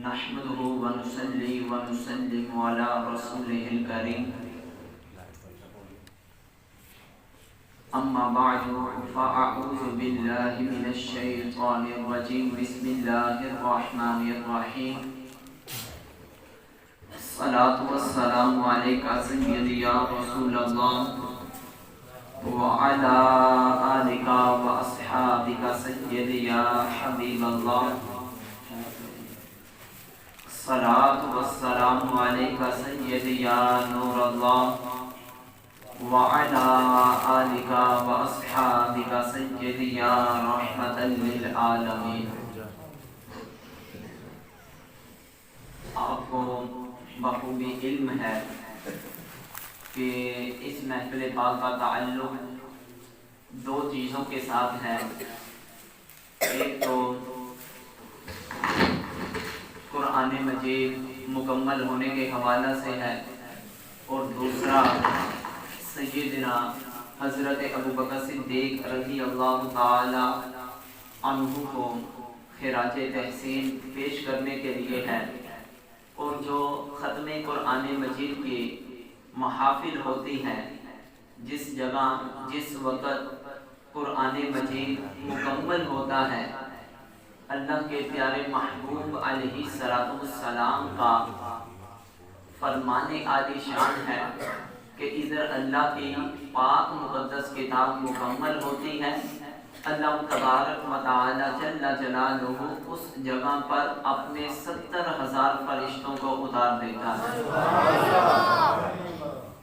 نحمده ونصلي ونسلم على رسوله الكريم أما بعد فأعوذ بالله من الشيطان الرجيم بسم الله الرحمن الرحيم الصلاة والسلام عليك سيدي يا رسول الله وعلى آلك وأصحابك سيدي يا حبيب الله الصلاة والسلام عليك سيدي يا نور الله وعلى آلك وأصحابك سيدي يا رحمة للعالمين. آپ کو بخوبی علم ہے کہ اس محفل پاک کا تعلق دو چیزوں کے ساتھ ہے. ایک تو قرآن مجید مکمل ہونے کے حوالہ سے ہے اور دوسرا سیدنا حضرت ابوبکر صدیق رضی اللہ تعالی عنہ کو خراج تحسین پیش کرنے کے لیے ہے. اور جو ختم قرآن مجید کی محافل ہوتی ہے، جس جگہ جس وقت قرآن مجید مکمل ہوتا ہے، اللہ کے پیارے محبوب علیہ السلام کا فرمان عالی شان ہے کہ ادھر اللہ کی پاک مقدس کتاب مکمل ہوتی ہے، اللہ تبارک و تعالی جل جلالہ اس جگہ پر اپنے 70,000 فرشتوں کو اتار دیتا ہے.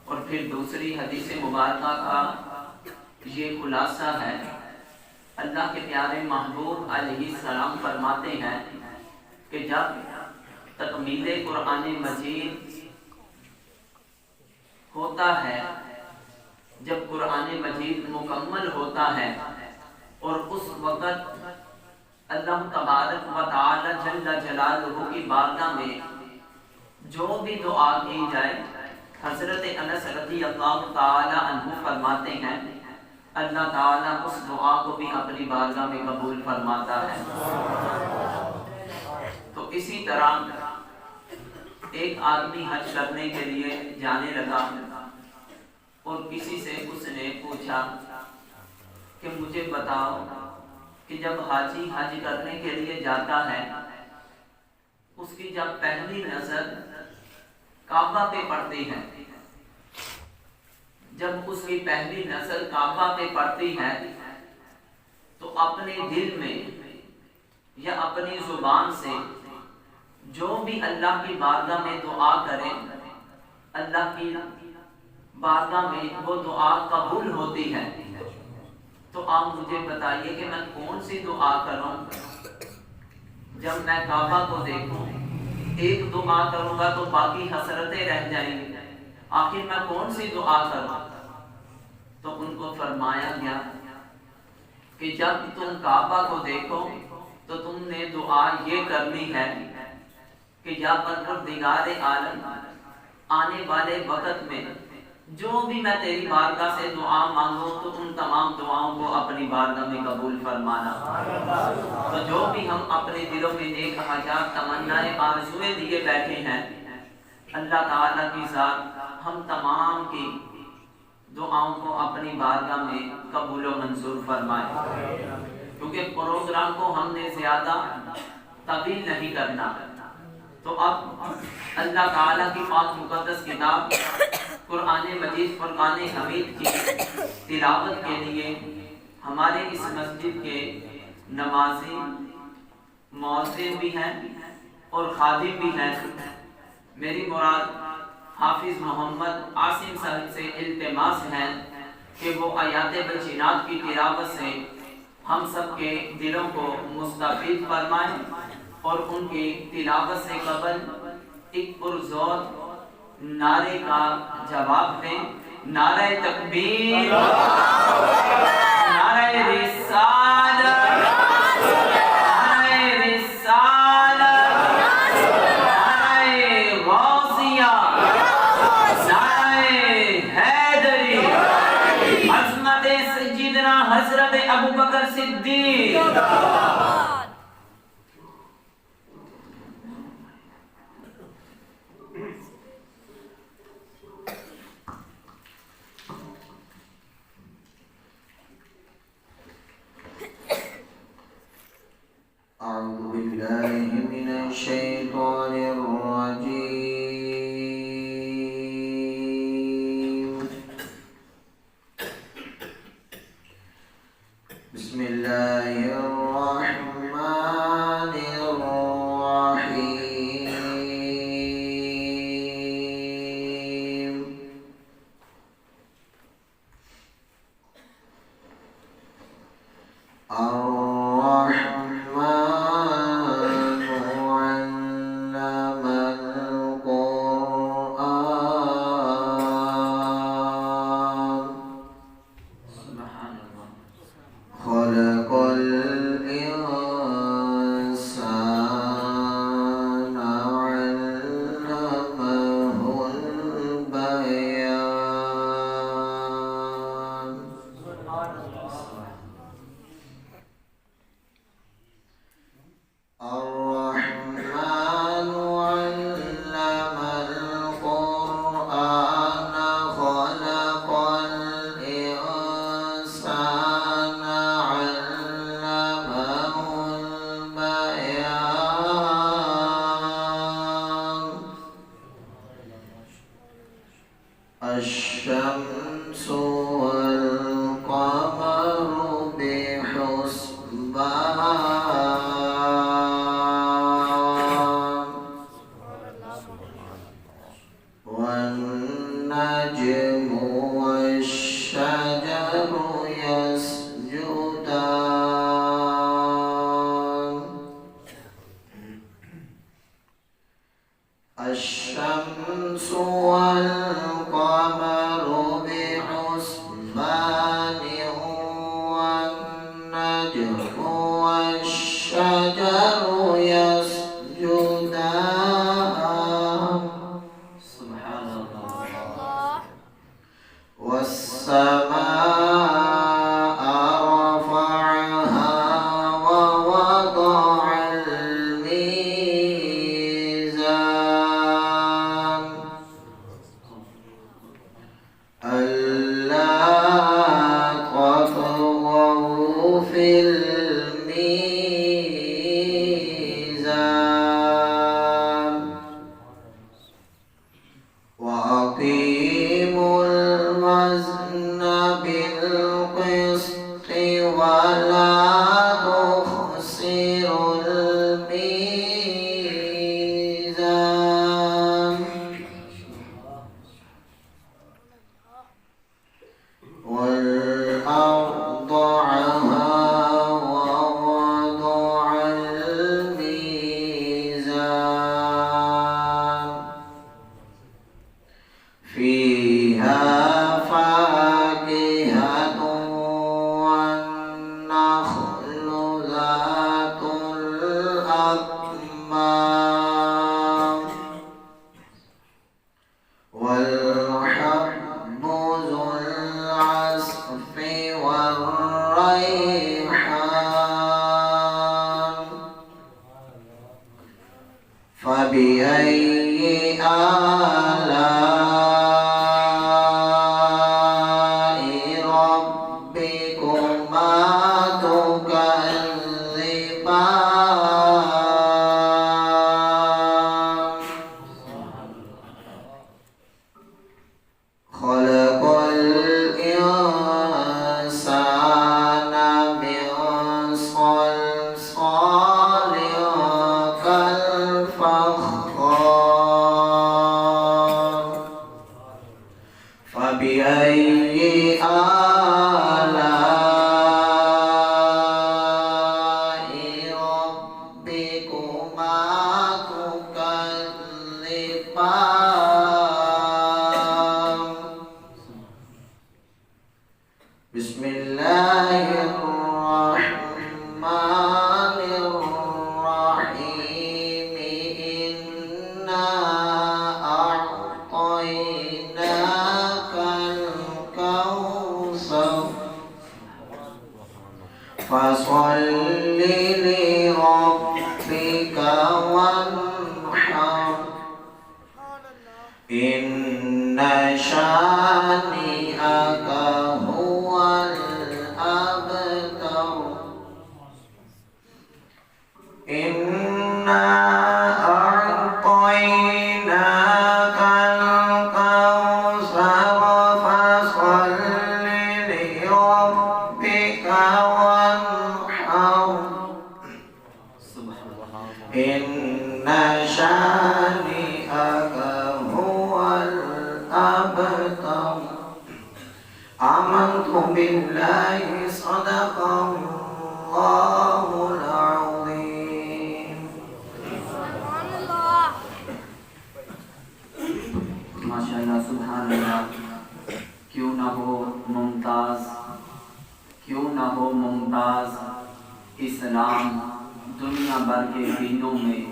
اور پھر دوسری حدیث مبارکہ کا یہ خلاصہ ہے، اللہ کے پیارے محبوب علیہ السلام فرماتے ہیں کہ جب تکمیل قرآن مجید ہوتا ہے، جب قرآن مجید مکمل ہوتا ہے اور اس وقت اللہ تبارک و تعالی جل جلالہ کی بارگاہ میں جو بھی دعا کی جائے، حضرت انس رضی اللہ تعالی عنہ فرماتے ہیں اللہ تعالیٰ اس دعا کو بھی اپنی بارگاہ میں قبول فرماتا ہے. تو اسی طرح ایک آدمی حج کرنے کے لیے جانے لگا اور کسی سے اس نے پوچھا کہ مجھے بتاؤ کہ جب حاجی حج کرنے کے لیے جاتا ہے، اس کی جب پہلی نظر کعبہ پہ پڑتی ہے، جب اس کی پہلی نظر کعبہ پہ پڑتی ہے تو اپنے دل میں یا اپنی زبان سے جو بھی اللہ کی بارگاہ میں دعا کرے، اللہ کی بارگاہ میں وہ دعا قبول ہوتی ہے. تو آپ مجھے بتائیے کہ میں کون سی دعا کروں؟ جب میں کعبہ کو دیکھوں، ایک دعا کروں گا تو باقی حسرتیں رہ جائیں گی، آخر میں کون سی دعا کروں؟ تو ان کو فرمایا گیا کہ جب تم کعبہ کو دیکھو تو تم نے دعا یہ کرنی ہے کہ یا پروردگار عالم، آنے والے وقت میں جو بھی میں تیری بارگاہ سے دعا مانگوں تو ان تمام دعاؤں کو اپنی بارگاہ میں قبول فرمانا. تو جو بھی ہم اپنے دلوں میں نیک حاجات، تمنائیں، آرزویں لیے بیٹھے ہیں، اللہ تعالیٰ کی ذات ہم تمام کی دعاؤں کو اپنی بارگاہ میں قبول و منظور فرمائے. کیونکہ پروگرام کو ہم نے زیادہ طویل نہیں کرنا. تو اب اللہ تعالیٰ کی پاک مقدس کتاب قرآن مجید فرقان حمید کی تلاوت کے لیے ہمارے اس مسجد کے نمازی، مؤذن بھی ہیں اور خادم بھی ہیں. میری مراد حافظ محمد عاصم صاحب سے التماس ہے کہ وہ آیات بینات کی تلاوت سے ہم سب کے دلوں کو مستفید فرمائیں اور ان کی تلاوت سے قبل ایک پرزور نعرے کا جواب دیں. نعرہ تکبیر، نعرہ رسالت، نعرہ رسالت، نعرہ غوثیہ، نعرہ حیدری، عظمت سیدنا حضرت ابوبکر صدیق. الشيطان الرجيم. بسم الله الرحمن الرحيم. الرحمن علم القرآن. سبحان الله. خلق الإنسان علمه البيان. الرحمن علم القرآن خلق الإنسان علمه البيان. الشمس والقمر بحسبان. والنجم والشجر يسجدان. الشمس والقمر بحسبان. والنجم والشجر يسجدان. سبحان الله. والسماء رفعها ووضع الميزان. ألا تطغوا في الميزان. وأقيموا الوزن بالقسط ولا تخسروا الميزان. والأرض وضعها ووضع الميزان. فيها فاكهة والنخل ذات الأكمام. والحب ذو العصف والريحان. فبأي آلاء ربكما تكذبان. خلق الإنسان من صلصال كالفخار. فبأي آلاء ربكما تكذبان. بسم الله الرحمن الرحيم. إنا أعطيناك الكوثر فصل لربك وانحر. إن شانئك هو الأبتر. إنا وانحر إن شانئك هو الأبتر آمنت بالله صدق الله العظيم ماشاءاللہ سبحان اللہ. کیوں نہ ہو ممتاز اسلام دنیا بھر کے دینوں میں،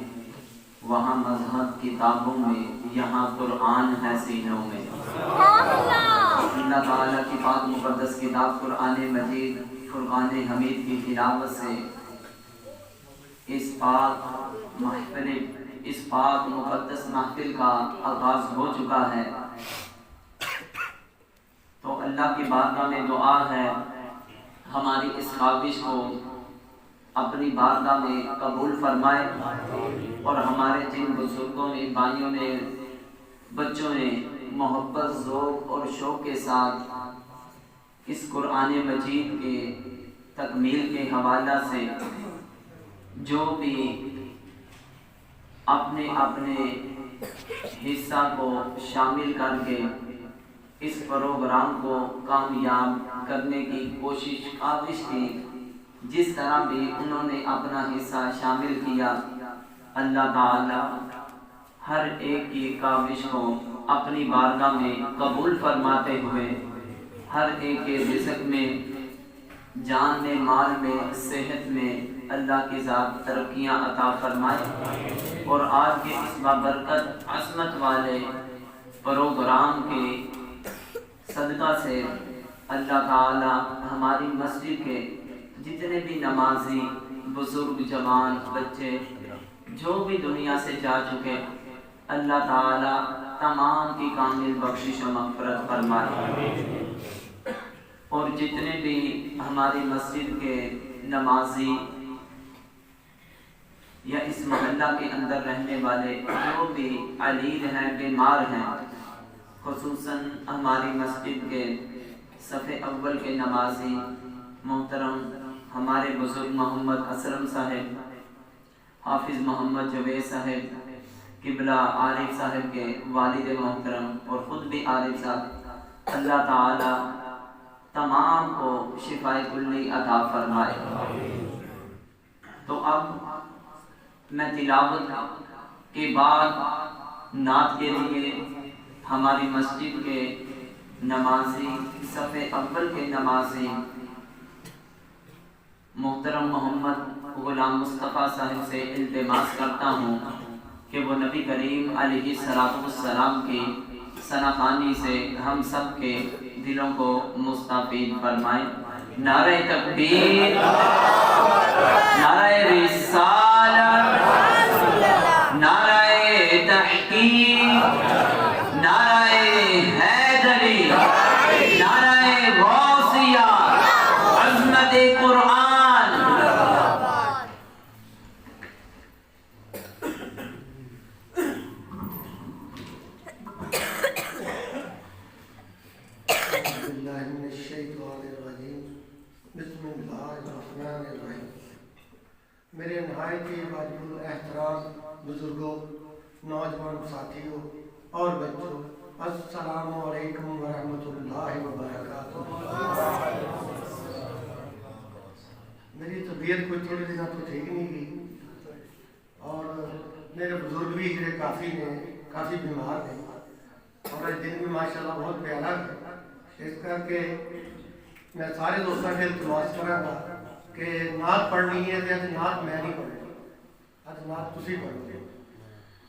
وہاں مذہب کتابوں میں، یہاں قرآن ہے سینوں میں. اللہ تعالیٰ کی پاک مقدس کتاب قرآن مجید فرقان حمید کی تلاوت سے اس پاک مقدس محفل کا آغاز ہو چکا ہے. تو اللہ کی بارگاہ میں دعا ہے ہماری اس خواہش کو اپنی بارگاہ میں قبول فرمائے، اور ہمارے جن بزرگوں نے، بھائیوں نے، بچوں نے محبت، ذوق اور شوق کے ساتھ اس قرآن مجید کے تکمیل کے حوالہ سے جو بھی اپنے حصہ کو شامل کر کے اس پروگرام کو کامیاب کرنے کی کاوش کی، جس طرح بھی انہوں نے اپنا حصہ شامل کیا، اللہ تعالی ہر ایک کی کاوش کو اپنی بارگاہ میں قبول فرماتے ہوئے ہر ایک کے رزق میں، جان میں، مال میں، صحت میں اللہ کی ذات ترقیاں عطا فرمائے. اور آج کے اس بابرکت عظمت والے پروگرام کے صدقہ سے اللہ تعالی ہماری مسجد کے جتنے بھی نمازی، بزرگ، جوان، بچے جو بھی دنیا سے جا چکے، اللہ تعالی تمام کی کامل بخشش و مغفرت فرمائے. اور جتنے بھی ہماری مسجد کے نمازی یا اس محلہ کے اندر رہنے والے جو بھی علیل ہیں، بیمار ہیں، خصوصاً ہماری مسجد کے صف اول کے نمازی محترم ہمارے بزرگ محمد اسلم صاحب، حافظ محمد جوید صاحب، قبلہ عارف صاحب کے والد محترم اور خود بھی عارف صاحب، اللہ تعالی تمام کو شفائے کلی عطا فرمائے. تو اب میں تلاوت کے بعد نعت کے لیے ہماری مسجد کے نمازی، صف اول کے نمازی محترم محمد غلام مصطفیٰ صاحب سے التماس کرتا ہوں کہ وہ نبی کریم علیہ السلام کی ثناخوانی سے ہم سب کے دلوں کو مستفید فرمائیں. نعرہ تکبیر، نعرہ رسالت، نعرہ تحقیق، نعرہ حیدری، نعرہ غوثیہ، عظمت قرآن. میرے نہایت ہی واجب الاحترام بزرگوں، نوجوان ساتھیوں اور بچوں، السلام علیکم ورحمۃ اللہ وبرکاتہ. میری طبیعت کوئی تھوڑے دنوں تو ٹھیک نہیں گئی، اور میرے بزرگ بھی ہجرے کافی بیمار ہیں، اور آج دن بھی ماشاءاللہ بہت پیارا ہے. اس کر کے میں سارے دوستوں سے التماس کروں گا کہ نعت پڑھنی ہے تو نعت میں نہیں پڑھنی، اج نعت تسی پڑھو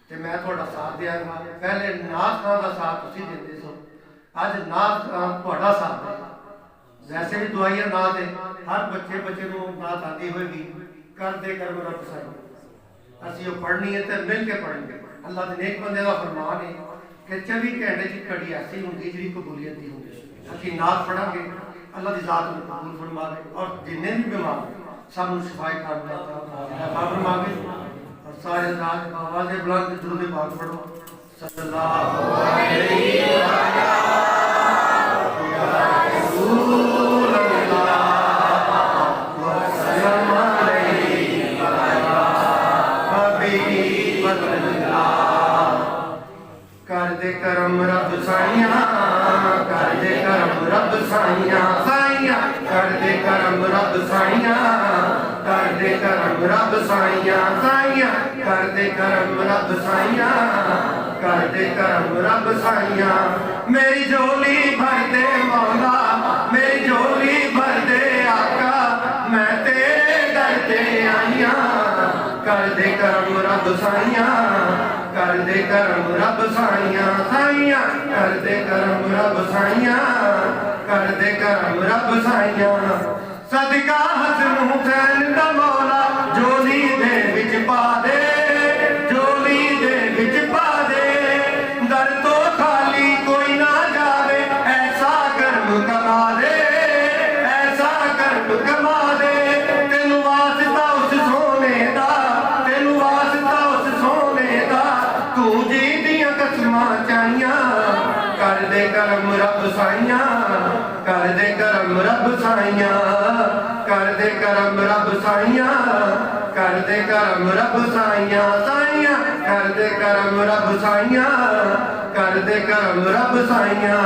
تو میں تھوڑا ساتھ دیا گا. پہلے نعت خان کا ساتھ تسی دیندے سو، اج نعت خان تھوڑا ساتھ دے. ویسے بھی دعائیاں نعت ہے، ہر بچے کو نعت آتی ہوئے گی، کر دے کر میرا پسند اسی وہ پڑھنی ہے تو مل کے پڑھیں گے. اللہ کے نیک بندے کا فرمان ہے کہ 24 گھنٹے کی گھڑی ایسی ہوتی جی قبولیت دی ہوتی. اسی نعت پڑھا گے، اللہ کی ذات میں قبول فرما دے، اور جنہیں بھی بیمار سب شفاء فرما دے. اور سارے رات آواز بلند درود پاک پڑھو. صلی اللہ علیہ وسلم. ਸਾਈਆਂ ਕਰਦੇ ਕਰਮ ਰੱਬ ਸਾਈਆਂ ਸਾਈਆਂ ਕਰਦੇ ਕਰਮ ਰੱਬ ਸਾਈਆਂ ਕਰਦੇ ਕਰਮ ਰੱਬ ਸਾਈਆਂ ਮੇਰੀ ਝੋਲੀ ਭਰ ਦੇ ਮੌਲਾ ਮੇਰੀ ਝੋਲੀ ਭਰ ਦੇ ਆਕਾ ਮੈਂ ਤੇਰੇ ਦਰ ਤੇ ਆਈਆਂ ਕਰਦੇ ਕਰਮ ਰੱਬ ਸਾਈਆਂ ਕਰਦੇ ਕਰਮ ਰੱਬ ਸਾਈਆਂ ਸਾਈਆਂ ਕਰਦੇ ਕਰਮ ਰੱਬ ਸਾਈਆਂ ਕਰਦੇ ਕਰਮ ਰੱਬ ਸਾਈਆਂ ਸਦਕਾ ਹਸਨ ਹੁਸੈਨ ਦਾ ਮੌਲਾ ਝੋਲੀ ਦੇ ਵਿੱਚ ਪਾ ਦੇ ਝੋਲੀ ਦੇ ਵਿੱਚ ਪਾ ਦੇ ਦਰ ਤੋਂ ਖਾਲੀ ਕੋਈ ਨਾ ਜਾਵੇ ਐਸਾ ਕਰਮ ਕਮਾ ਦੇ ਐਸਾ ਕਰਮ ਕਮਾ ਦੇ ਤੈਨੂੰ ਵਾਸਤਾ ਉਸ ਸੋਨੇ ਦਾ ਤੈਨੂੰ ਵਾਸਤਾ ਉਸ ਸੋਨੇ ਦਾ ਤੂੰ ਜੀ ਦੀਆਂ ਕਸਮਾਂ ਚਾਹੀਆਂ ਕਰਦੇ ਕਰਮ ਰੱਬ ਸਾਈਆਂ ਕਰਦੇ ਕਰਮ ਰੱਬ ਸਾਈਆਂ ਕਰਦੇ ਕਰਮ ਰੱਬ ਸਾਈਆਂ ਕਰਦੇ ਕਰਮ ਰੱਬ ਸਾਈਆਂ ਸਾਈਆਂ ਕਰਦੇ ਕਰਮ ਰੱਬ ਸਾਈਆਂ ਕਰਦੇ ਕਰਮ ਰੱਬ ਸਾਈਆਂ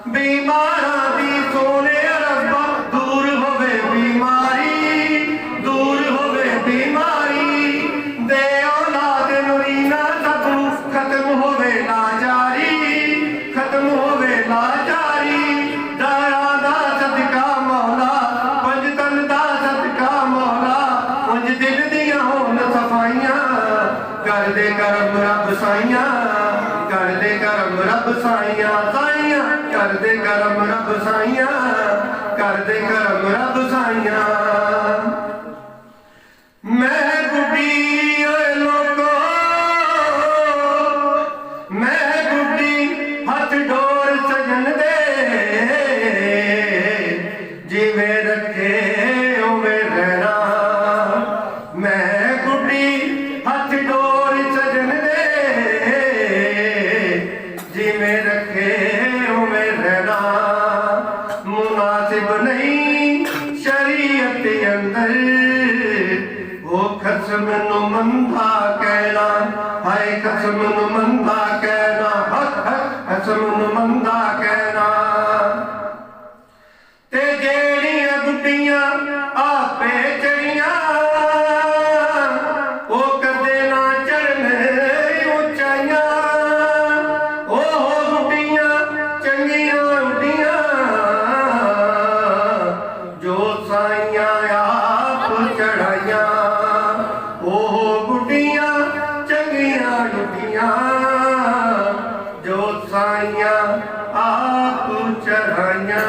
ਬਿਮਾਰਾਂ ਦੀ ਸੋਨੇ ਰੱਬਾ ਦੂਰ ਹੋਵੇ ਬਿਮਾਰੀ ਦੂਰ ਹੋਵੇ ਬਿਮਾਰੀ ਦੇ ਔਲਾਦ ਨੁਰੀਨਾ ਸਭ ਨੂੰ ਖਤਮ ਹੋਵੇ ਲਾਚਾਰੀ ਖਤਮ ਹੋਵੇ ਲਾਚਾਰੀ ਦਾਰਾ ਦਾ ਸਦਕਾ ਮੌਲਾ ਪੰਜ ਤਨ ਦਾ ਸਦਕਾ ਮੌਲਾ ਪੰਜ ਦਿਲ ਦੀਆਂ ਹੋਣ ਸਫਾਈਆਂ ਕਰਦੇ ਕਰਮ ਰੱਬ ਸਾਈਆਂ ਕਰਦੇ ਕਰਮ ਰੱਬ ਸਾਈਆਂ ਸਾਈਆਂ ਕਰਦੇ ਕਰਮ ਰੱਬ ਸਾਈਆਂ ਕਰਦੇ ਕਰਮ ਰੱਬ ਸਾਈਆਂ ਮੈਂ ਗੁੱਡੀ ਓਏ ਲੋਕੋ ਮੈਂ ਗੁੱਡੀ ਹੱਥ ਡੋਰ ਸਜਣ ਦੇ ਜਿਵੇਂ ਰੱਖੇ ਉਵੇਂ ਰਹਿਣਾ ਮੈਂ ਗੁੱਡੀ ਹੱਥ ਡੋਰ ਸਜਣ ਦੇ ਜਿਵੇਂ ਰੱਖੇ ਉਵੇਂ ਰਹਿਣਾ ਮੁਨਾਸਿਬ ਨਹੀਂ ਸ਼ਰੀਅਤ ਅੰਦਰ ਉਹ ਖਸਮ ਨੂੰ ਮੰਦਾ ਕਹਿਣਾ ਹਾਏ ਖਸਮ ਨੂੰ ਮੰਦਾ ਕਹਿਣਾ ਹੱਕ ਹੱਕ ਖਸਮ ਨੂੰ ਮੰਦਾ ਕਹਿਣਾ ਤੇ ਜਿਹੜੀਆਂ ਗੁੱਡੀਆਂ ਆਪੇ ਚੜੀਆਂ ਉਹ ਕਦੇ ਨਾ ਚੜਨ ਉਚਾਈਆਂ ਉਹ ਗੁੱਡੀਆਂ ਚੰਗੀਆਂ ਉੱਡੀਆਂ ਜੋ ਸਾਈਆਂ ਆਪ ਚੜਾਈਆਂ ਉਹ ਗੁੱਡੀਆਂ ਚੰਗੀਆਂ ਉੱਡੀਆਂ ਜੋ ਸਾਈਆਂ ਆਪ ਚੜਾਈਆਂ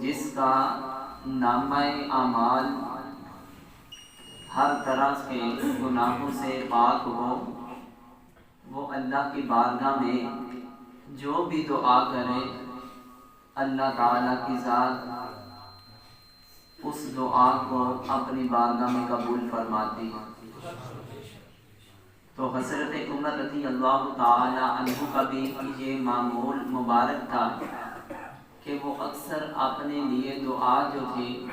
جس کا نامہ اعمال ہر طرح کے گناہوں سے پاک ہو، وہ اللہ کی بارگاہ میں جو بھی دعا کرے اللہ تعالیٰ کی ذات اس دعا کو اپنی بارگاہ میں قبول فرماتی ہے۔ تو حضرت عمر رضی اللہ تعالی عنہ کا بھی یہ معمول مبارک تھا کہ وہ اکثر اپنے لیے دعا جو تھی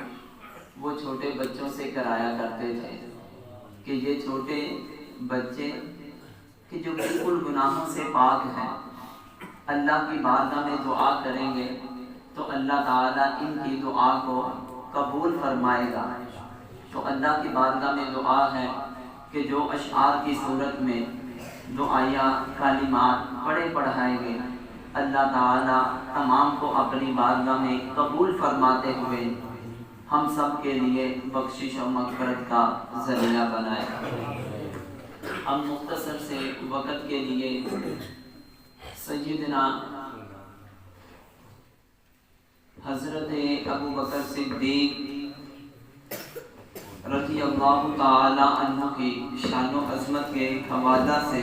وہ چھوٹے بچوں سے کرایا کرتے تھے کہ یہ چھوٹے بچے کہ جو بالکل گناہوں سے پاک ہیں اللہ کی بارگاہ میں دعا کریں گے تو اللہ تعالیٰ ان کی دعا کو قبول فرمائے گا۔ تو اللہ کی بارگاہ میں دعا ہے کہ جو اشعار کی صورت میں دعائیہ کلمات پڑھائیں گے اللہ تعالیٰ تمام کو اپنی بارگاہ میں قبول فرماتے ہوئے ہم سب کے لیے بخشش و مغفرت کا ذریعہ بنائے۔ ہم مختصر سے وقت کے لیے سیدنا حضرت ابو بکر صدیق رضی اللہ تعالی عنہ کی شان و عظمت کے حوالہ سے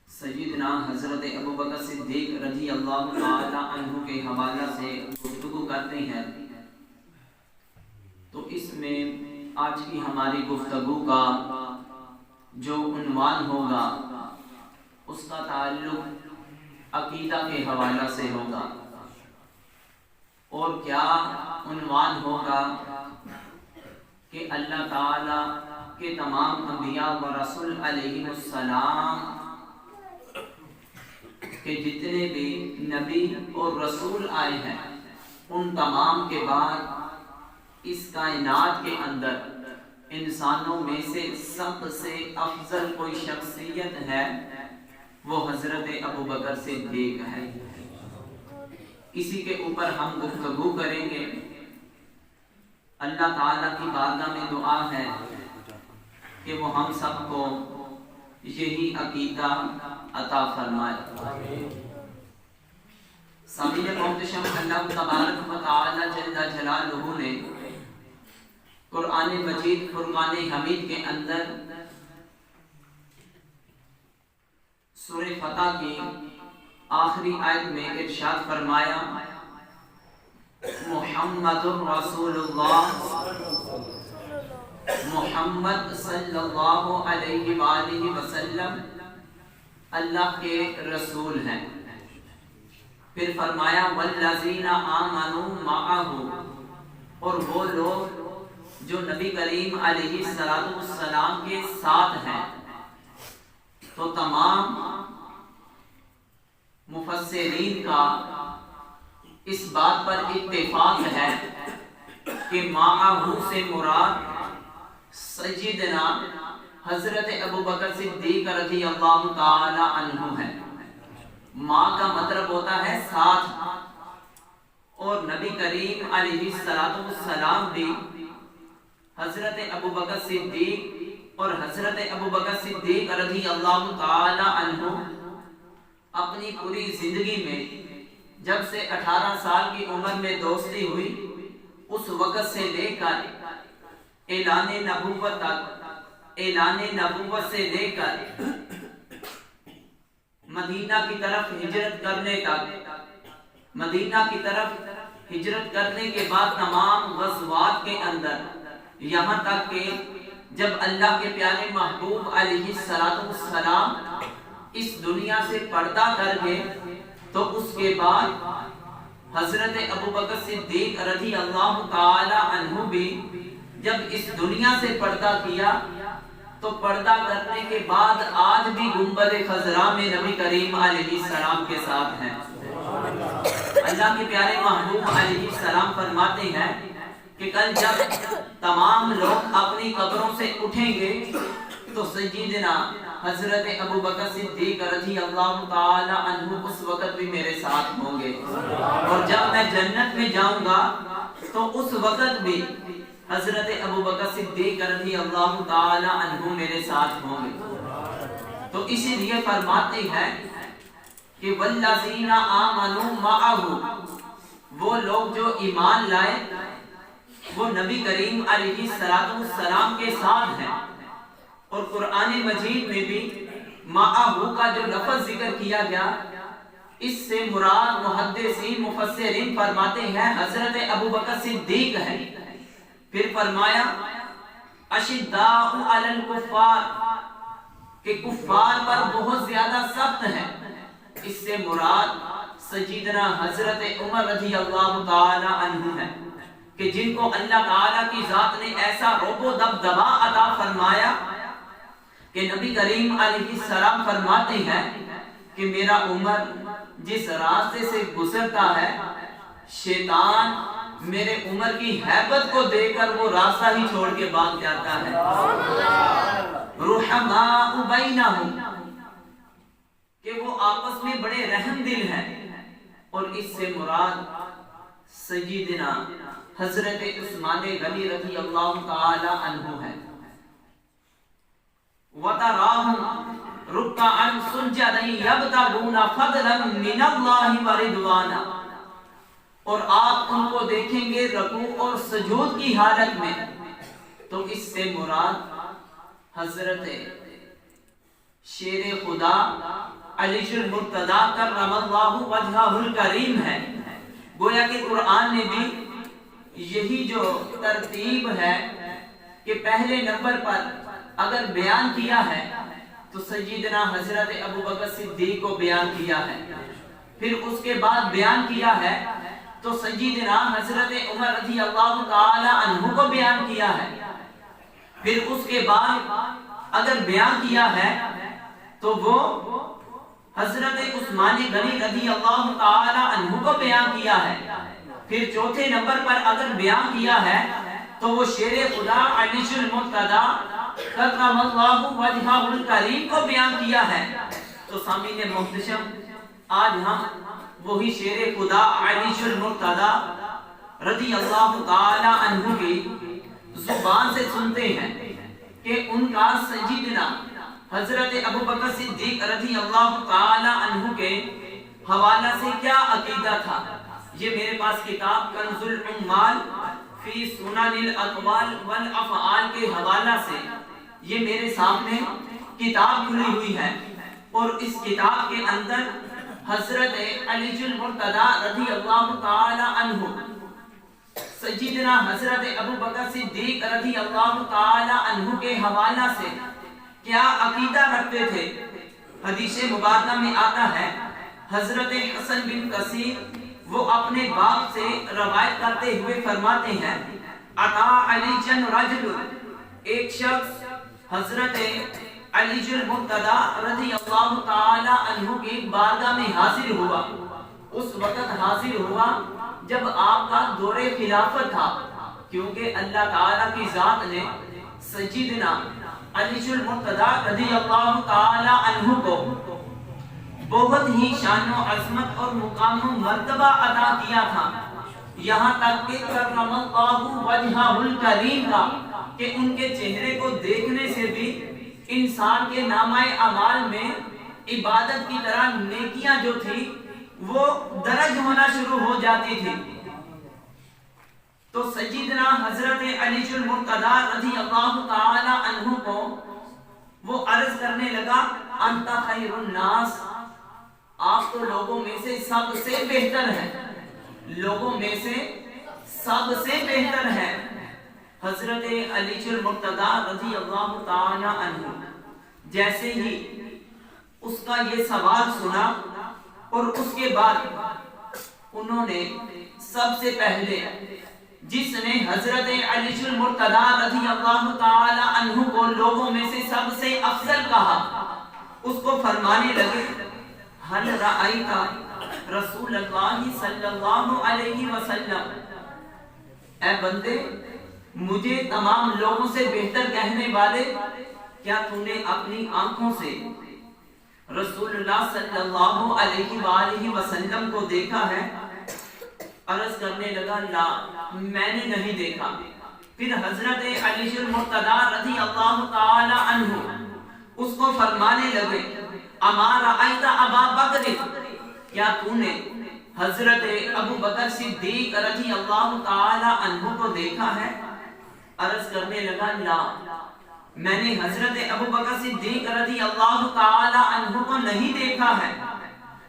سیدنا حضرت ابو بکر صدیق رضی اللہ تعالی عنہ کے حوالہ سے گفتگو کرتے ہیں۔ تو اس میں آج کی ہماری گفتگو کا جو عنوان ہوگا اس کا تعلق عقیدہ کے حوالہ سے ہوگا، اور کیا عنوان ہوگا کہ اللہ تعالی کے تمام انبیاء و رسول علیہ السلام کہ جتنے بھی نبی اور رسول آئے ہیں ان تمام کے بعد اس کائنات کے اندر انسانوں میں سے سب سے افضل کوئی شخصیت ہے وہ حضرت ابو بکر صدیق ہے۔ اسی کے اوپر ہم گفتگو کریں گے۔ اللہ تعالیٰ کی بارگاہ میں دعا ہے کہ وہ ہم سب کو یہی عقیدہ عطا فرمائے۔ سامعین محتشم، اللہ تبارک و تعالی جل جلالہ نے قرآن مجید فرقان حمید کے اندر سورہ فتح کی آخری آیت میں ارشاد فرمایا محمد رسول اللہ، محمد صلی اللہ علیہ وآلہ وسلم اللہ کے رسول ہیں۔ پھر فرمایا والذین آمنوا معہ، اور وہ لوگ جو نبی کریم علیہ السلام کے ساتھ ہیں۔ تو تمام مفسرین کا اس بات پر اتفاق ہے کہ معہ سے مراد سیدنا حضرت ابو بکر صدیق رضی اللہ تعالی عنہ ہے۔ ماں کا مطلب ہوتا ہے ساتھ، اور نبی کریم علیہ السلام بھی حضرت ابو بکر صدیق اور حضرت ابو بکر صدیق رضی اللہ تعالی عنہ اپنی پوری زندگی میں جب سے 18 سال کی عمر میں دوستی ہوئی اس وقت سے لے کر اعلان نبوت تک، اعلان نبوت سے لے کر مدینہ کی طرف ہجرت کرنے تک، مدینہ کی طرف ہجرت کرنے کے بعد تمام غزوات کے اندر، یہاں تک کہ جب اللہ کے پیارے محبوب علیہ السلام اس دنیا سے پردہ کر گئے تو اس کے بعد حضرت ابو بکر صدیق رضی اللہ تعالی عنہ بھی جب اس دنیا سے پردہ کیا تو پردہ کرنے کے بعد آج بھی گنبد خضرا میں نبی کریم علیہ السلام کے ساتھ ہیں۔ اللہ کے پیارے محبوب علیہ السلام فرماتے ہیں کہ کل جب تمام لوگ اپنی قبروں سے اٹھیں گے تو سیدنا حضرت ابو بکر صدیق رضی اللہ تعالی عنہ اس وقت بھی میرے ساتھ ہوں گے، اور جب میں میں جنت میں جاؤں گا تو اس وقت بھی حضرت ابو بکر صدیق رضی اللہ تعالی عنہ میرے ساتھ ہوں گے۔ تو اسی لیے فرماتے ہیں کہ والذین آمنوا معہ، وہ لوگ جو ایمان لائے وہ نبی کریم علیہ السلام کے ساتھ ہیں۔ اور قرآن مجید میں بھی معہ کا جو لفظ ذکر کیا گیا، اس سے مراد محدثین مفسرین فرماتے ہیں حضرت ابو بکر صدیق ہے۔ پھر فرمایا اشداء علی الکفار، کہ کفار پر بہت زیادہ سخت ہے۔ اس سے مراد سیدنا حضرت عمر رضی اللہ تعالی عنہ ہے، کہ جن کو اللہ تعالیٰ کی ذات نے ایسا رعب و دبدبا عطا فرمایا کہ نبی کریم علیہ السلام فرماتے ہیں کہ میرا عمر جس راستے سے گزرتا ہے، شیطان میرے عمر کی ہیبت کو دیکھ کر وہ راستہ ہی چھوڑ کے بھاگ جاتا ہے۔ رحماء بینہم، کہ وہ آپس میں بڑے رحم دل ہیں۔ اور اس سے مراد سیدنا حضرت عثمان غنی رضی اللہ تعالی عنہ ہے۔ وَتَرَاهُمْ رُكَّعًا سُجَّدًا يَبْتَغُونَ فَضْلًا مِّنَ اللَّهِ وَرِضْوَانًا، اور آپ ان کو دیکھیں گے رکوع اور سجود کی حالت میں۔ تو اس سے مراد حضرت شیر خدا علی المرتضی کرم اللہ وجہہ الکریم ہے۔ گویا کہ قرآن نے بھی یہی جو ترتیب ہے کہ پہلے نمبر پر اگر بیان کیا ہے تو سیدنا حضرت ابو بکر صدیق کو بیان کیا ہے، پھر اس کے بعد بیان کیا ہے تو سیدنا حضرت عمر رضی اللہ تعالی عنہ کو بیان کیا ہے، پھر اس کے بعد اگر بیان کیا ہے تو وہ حضرت عثمان غنی رضی اللہ تعالی عنہ کو بیان کیا ہے، پھر چوتھے نمبر پر اگر بیان کیا ہے تو وہ شیر خدا علی المرتضی کرم اللہ وجہہ الکریم کو بیان کیا ہے۔ تو سامعین محتشم، آج ہم وہی شیر خدا علی المرتضی رضی اللہ تعالی عنہ کی زبان سے سنتے ہیں کہ ان کا سیدنا حضرت ابو بکر صدیق رضی اللہ تعالی عنہ کے حوالہ سے کیا عقیدہ تھا۔ یہ میرے پاس کتاب کنز العمال فی سنن الاقوال والافعال کے حوالہ سے یہ میرے سامنے کتاب کھلی ہوئی ہے، اور اس کتاب کے اندر حضرت علی المرتضی رضی اللہ تعالی عنہ سیدنا حضرت ابو بکر صدیق رضی اللہ تعالی عنہ کے حوالہ سے کیا عقیدہ رکھتے تھے۔ حدیث مبارکہ میں آتا ہے حضرت حسن بن کثیر وہ اپنے باپ سے روایت کرتے ہوئے فرماتے ہیں عطا علی جن رجل، ایک شخص حضرت علی المرتضی رضی اللہ تعالی عنہ کی بارگاہ میں حاضر ہوا۔ اس وقت حاضر ہوا جب آپ کا دور خلافت تھا، کیونکہ اللہ تعالیٰ کی ذات نے سیدنا علی المرتضی رضی اللہ تعالی عنہ کو بہت ہی شان و عظمت اور مقام و مرتبہ عطا کیا تھا، یہاں تک کہ کرم اللہ وجہہ الکریم کا، کہ ان کے چہرے کو دیکھنے سے بھی انسان کے نامہ اعمال میں عبادت کی طرح نیکیاں جو تھی وہ درج ہونا شروع ہو جاتی تھی۔ تو سیدنا حضرت علی المرتضی رضی اللہ تعالی عنہ کو وہ عرض کرنے لگا انت خیر الناس، آپ تو لوگوں میں سے سب سے بہتر ہیں، لوگوں میں سے سب سے بہتر ہے۔ حضرت علی المرتضی رضی اللہ تعالی عنہ جیسے ہی اس کا یہ سوال سنا، اور اس کے بعد انہوں نے سب سے پہلے جس نے حضرت علی المرتضی رضی اللہ تعالی عنہ کو لوگوں میں سے سب سے افضل کہا، اس کو فرمانے لگے حل رأیت رسول اللہ صلی اللہ علیہ وسلم، اے بندے مجھے تمام لوگوں سے بہتر کہنے والے، کیا تو نے اپنی آنکھوں سے رسول اللہ صلی اللہ علیہ وآلہ وسلم کو دیکھا ہے؟ عرض کرنے لگا لا میں نے نہیں دیکھا۔ پھر حضرت علی المرتضی رضی اللہ تعالی عنہ اس کو فرمانے لگے اما رأیت ابا بکر، کیا تو نے حضرت ابو بکر صدیق رضی اللہ تعالی عنہ کو دیکھا ہے؟ عرض کرنے لگا لا میں نے حضرت ابو بکر صدیق رضی اللہ تعالی عنہ کو نہیں دیکھا ہے۔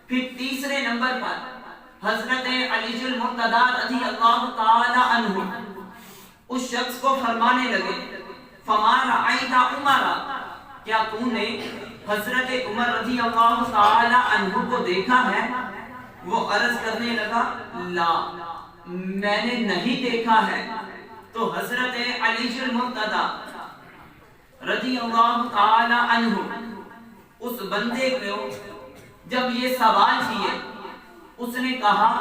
پھر تیسرے نمبر پر حضرت علی المرتضی رضی اللہ تعالی عنہ اس شخص کو فرمانے لگے فما رأیت عمر، کیا تو نے حضرت عمر رضی اللہ تعالی عنہ کو دیکھا ہے؟ وہ عرض کرنے لگا لا میں نے نہیں دیکھا ہے۔ تو حضرت علی المرتضی رضی اللہ تعالی عنہ اس بندے کو جب یہ سوال کیے اس نے کہا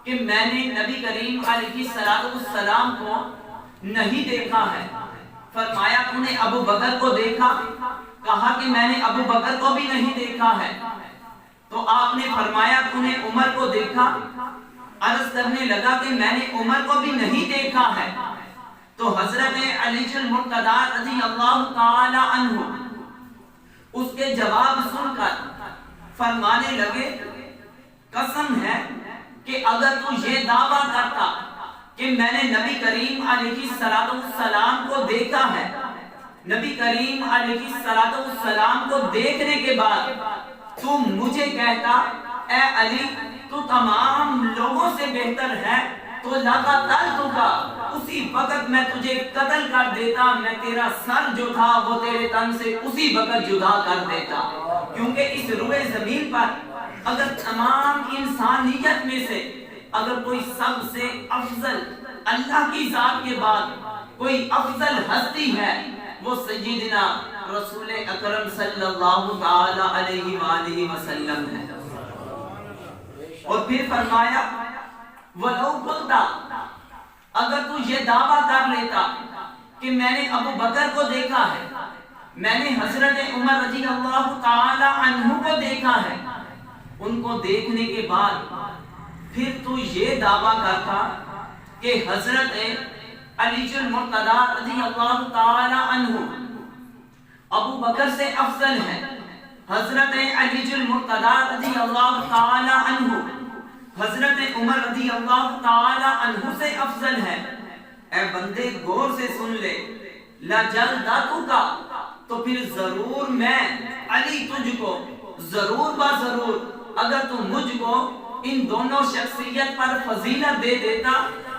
کہ میں نے نبی کریم علیہ السلام کو نہیں دیکھا ہے۔ فرمایا تو نے ابو بکر کو دیکھا؟ کہا کہ میں نے ابو بکر کو بھی نہیں دیکھا ہے۔ تو آپ نے فرمایا تو نے عمر کو دیکھا؟ عرض کرنے لگا کہ میں نے عمر کو بھی نہیں دیکھا ہے۔ تو حضرت علی المرتضی رضی اللہ تعالی عنہ اس کے جواب سن کر فرمانے لگے قسم ہے کہ اگر تو یہ دعویٰ کرتا کہ میں نے نبی کریم علیہ السلام کو دیکھا ہے، نبی کریم علیہ السلام کو دیکھنے کے بعد تو مجھے کہتا اے علی تو تمام لوگوں سے بہتر ہے تو لقتلتک کا اسی وقت میں تجھے قتل کر دیتا، میں تیرا سر جو تھا وہ تیرے تن سے اسی وقت جدا کر دیتا۔ کیونکہ اس روئے زمین پر اگر تمام انسانیت میں سے اگر کوئی سب سے افضل اللہ کی ذات کے بعد کوئی افضل ہستی ہے وہ سیدنا رسول اکرم صلی اللہ تعالی علیہ وآلہ وسلم ہے۔ اور پھر فرمایا وَلَوْ قُلْتَ، اگر تو یہ دعویٰ کر لیتا کہ میں نے ابو بکر کو دیکھا ہے، میں نے حضرت عمر رضی اللہ تعالی عنہ کو دیکھا ہے، ان کو دیکھنے کے بعد پھر تو یہ دعویٰ کرتا کہ حضرت علی المرتضی رضی اللہ تعالی عنہ ابو بکر سے افضل ہے، حضرت علی المرتضی رضی اللہ تعالی عنہ حضرت عمر رضی اللہ تعالی عنہ سے افضل ہے۔ اے بندے غور سے سن لے لَجَلْدَتُكَ، تو پھر ضرور میں علی تجھ کو ضرور با ضرور اگر تو مجھ کو ان دونوں شخصیت پر فضیلت دے دیتا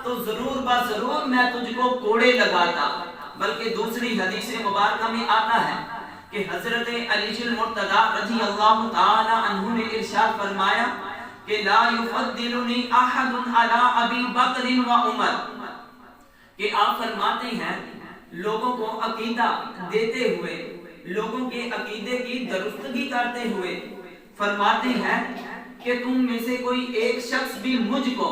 تو ضرور با ضرور میں تجھ کو کوڑے لگاتا۔ بلکہ دوسری حدیث مبارکہ میں آتا ہے کہ حضرت علی المرتضی رضی اللہ تعالی عنہ نے ارشاد فرمایا کہ لا یفضلنی احد علی ابی بکر و عمر، کہ آپ فرماتے ہیں لوگوں کو عقیدہ دیتے ہوئے، لوگوں کے عقیدے کی درستگی کرتے ہوئے فرماتے ہیں کہ تم میں سے کوئی ایک شخص بھی مجھ کو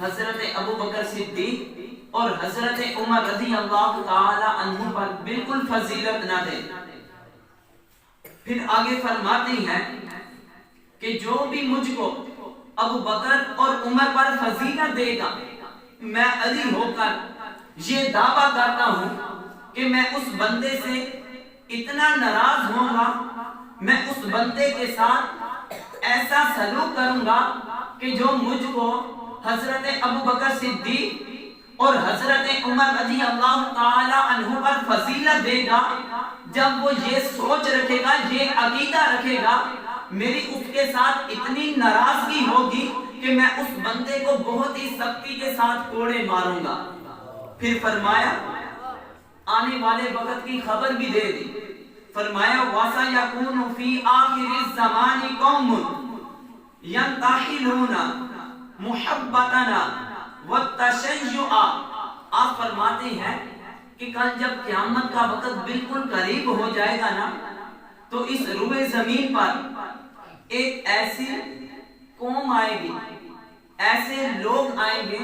حضرت ابو بکر صدیق اور حضرت عمر رضی اللہ تعالی عنہ پر بالکل فضیلت نہ دے۔ پھر آگے فرماتے ہیں کہ جو بھی مجھ کو ابو بکر اور عمر پر فضیلت دے گا، میں علی ہو کر یہ دعویٰ کرتا ہوں کہ میں اس بندے سے اتنا ناراض ہوں گا، میں اس بندے کے ساتھ ایسا سلوک کروں گا کہ جو مجھ کو حضرت ابو بکر صدیق اور حضرت عمر رضی اللہ تعالی عنہ پر فضیلت دے گا، جب وہ یہ سوچ رکھے گا، یہ عقیدہ رکھے گا، میری اس کے ساتھ اتنی ناراضگی ہوگی کہ میں اس بندے کو بہت ہی سختی کے ساتھ کوڑے ماروں گا۔ پھر فرمایا آنے والے وقت کی خبر بھی دے دی، فرمایا وَسَيَكُونُ فِي آخِرِ الزَّمَانِ قَوْمٌ يَنْتَحِلُونَ مُحَبَّتَنَا وَالتَّشَيُّعَ۔ آپ فرماتے ہیں کہ کل جب قیامت کا وقت بالکل قریب ہو جائے گا نا، تو اس روئے زمین پر ایک ایسی قوم آئے گی، ایسے لوگ آئیں گے،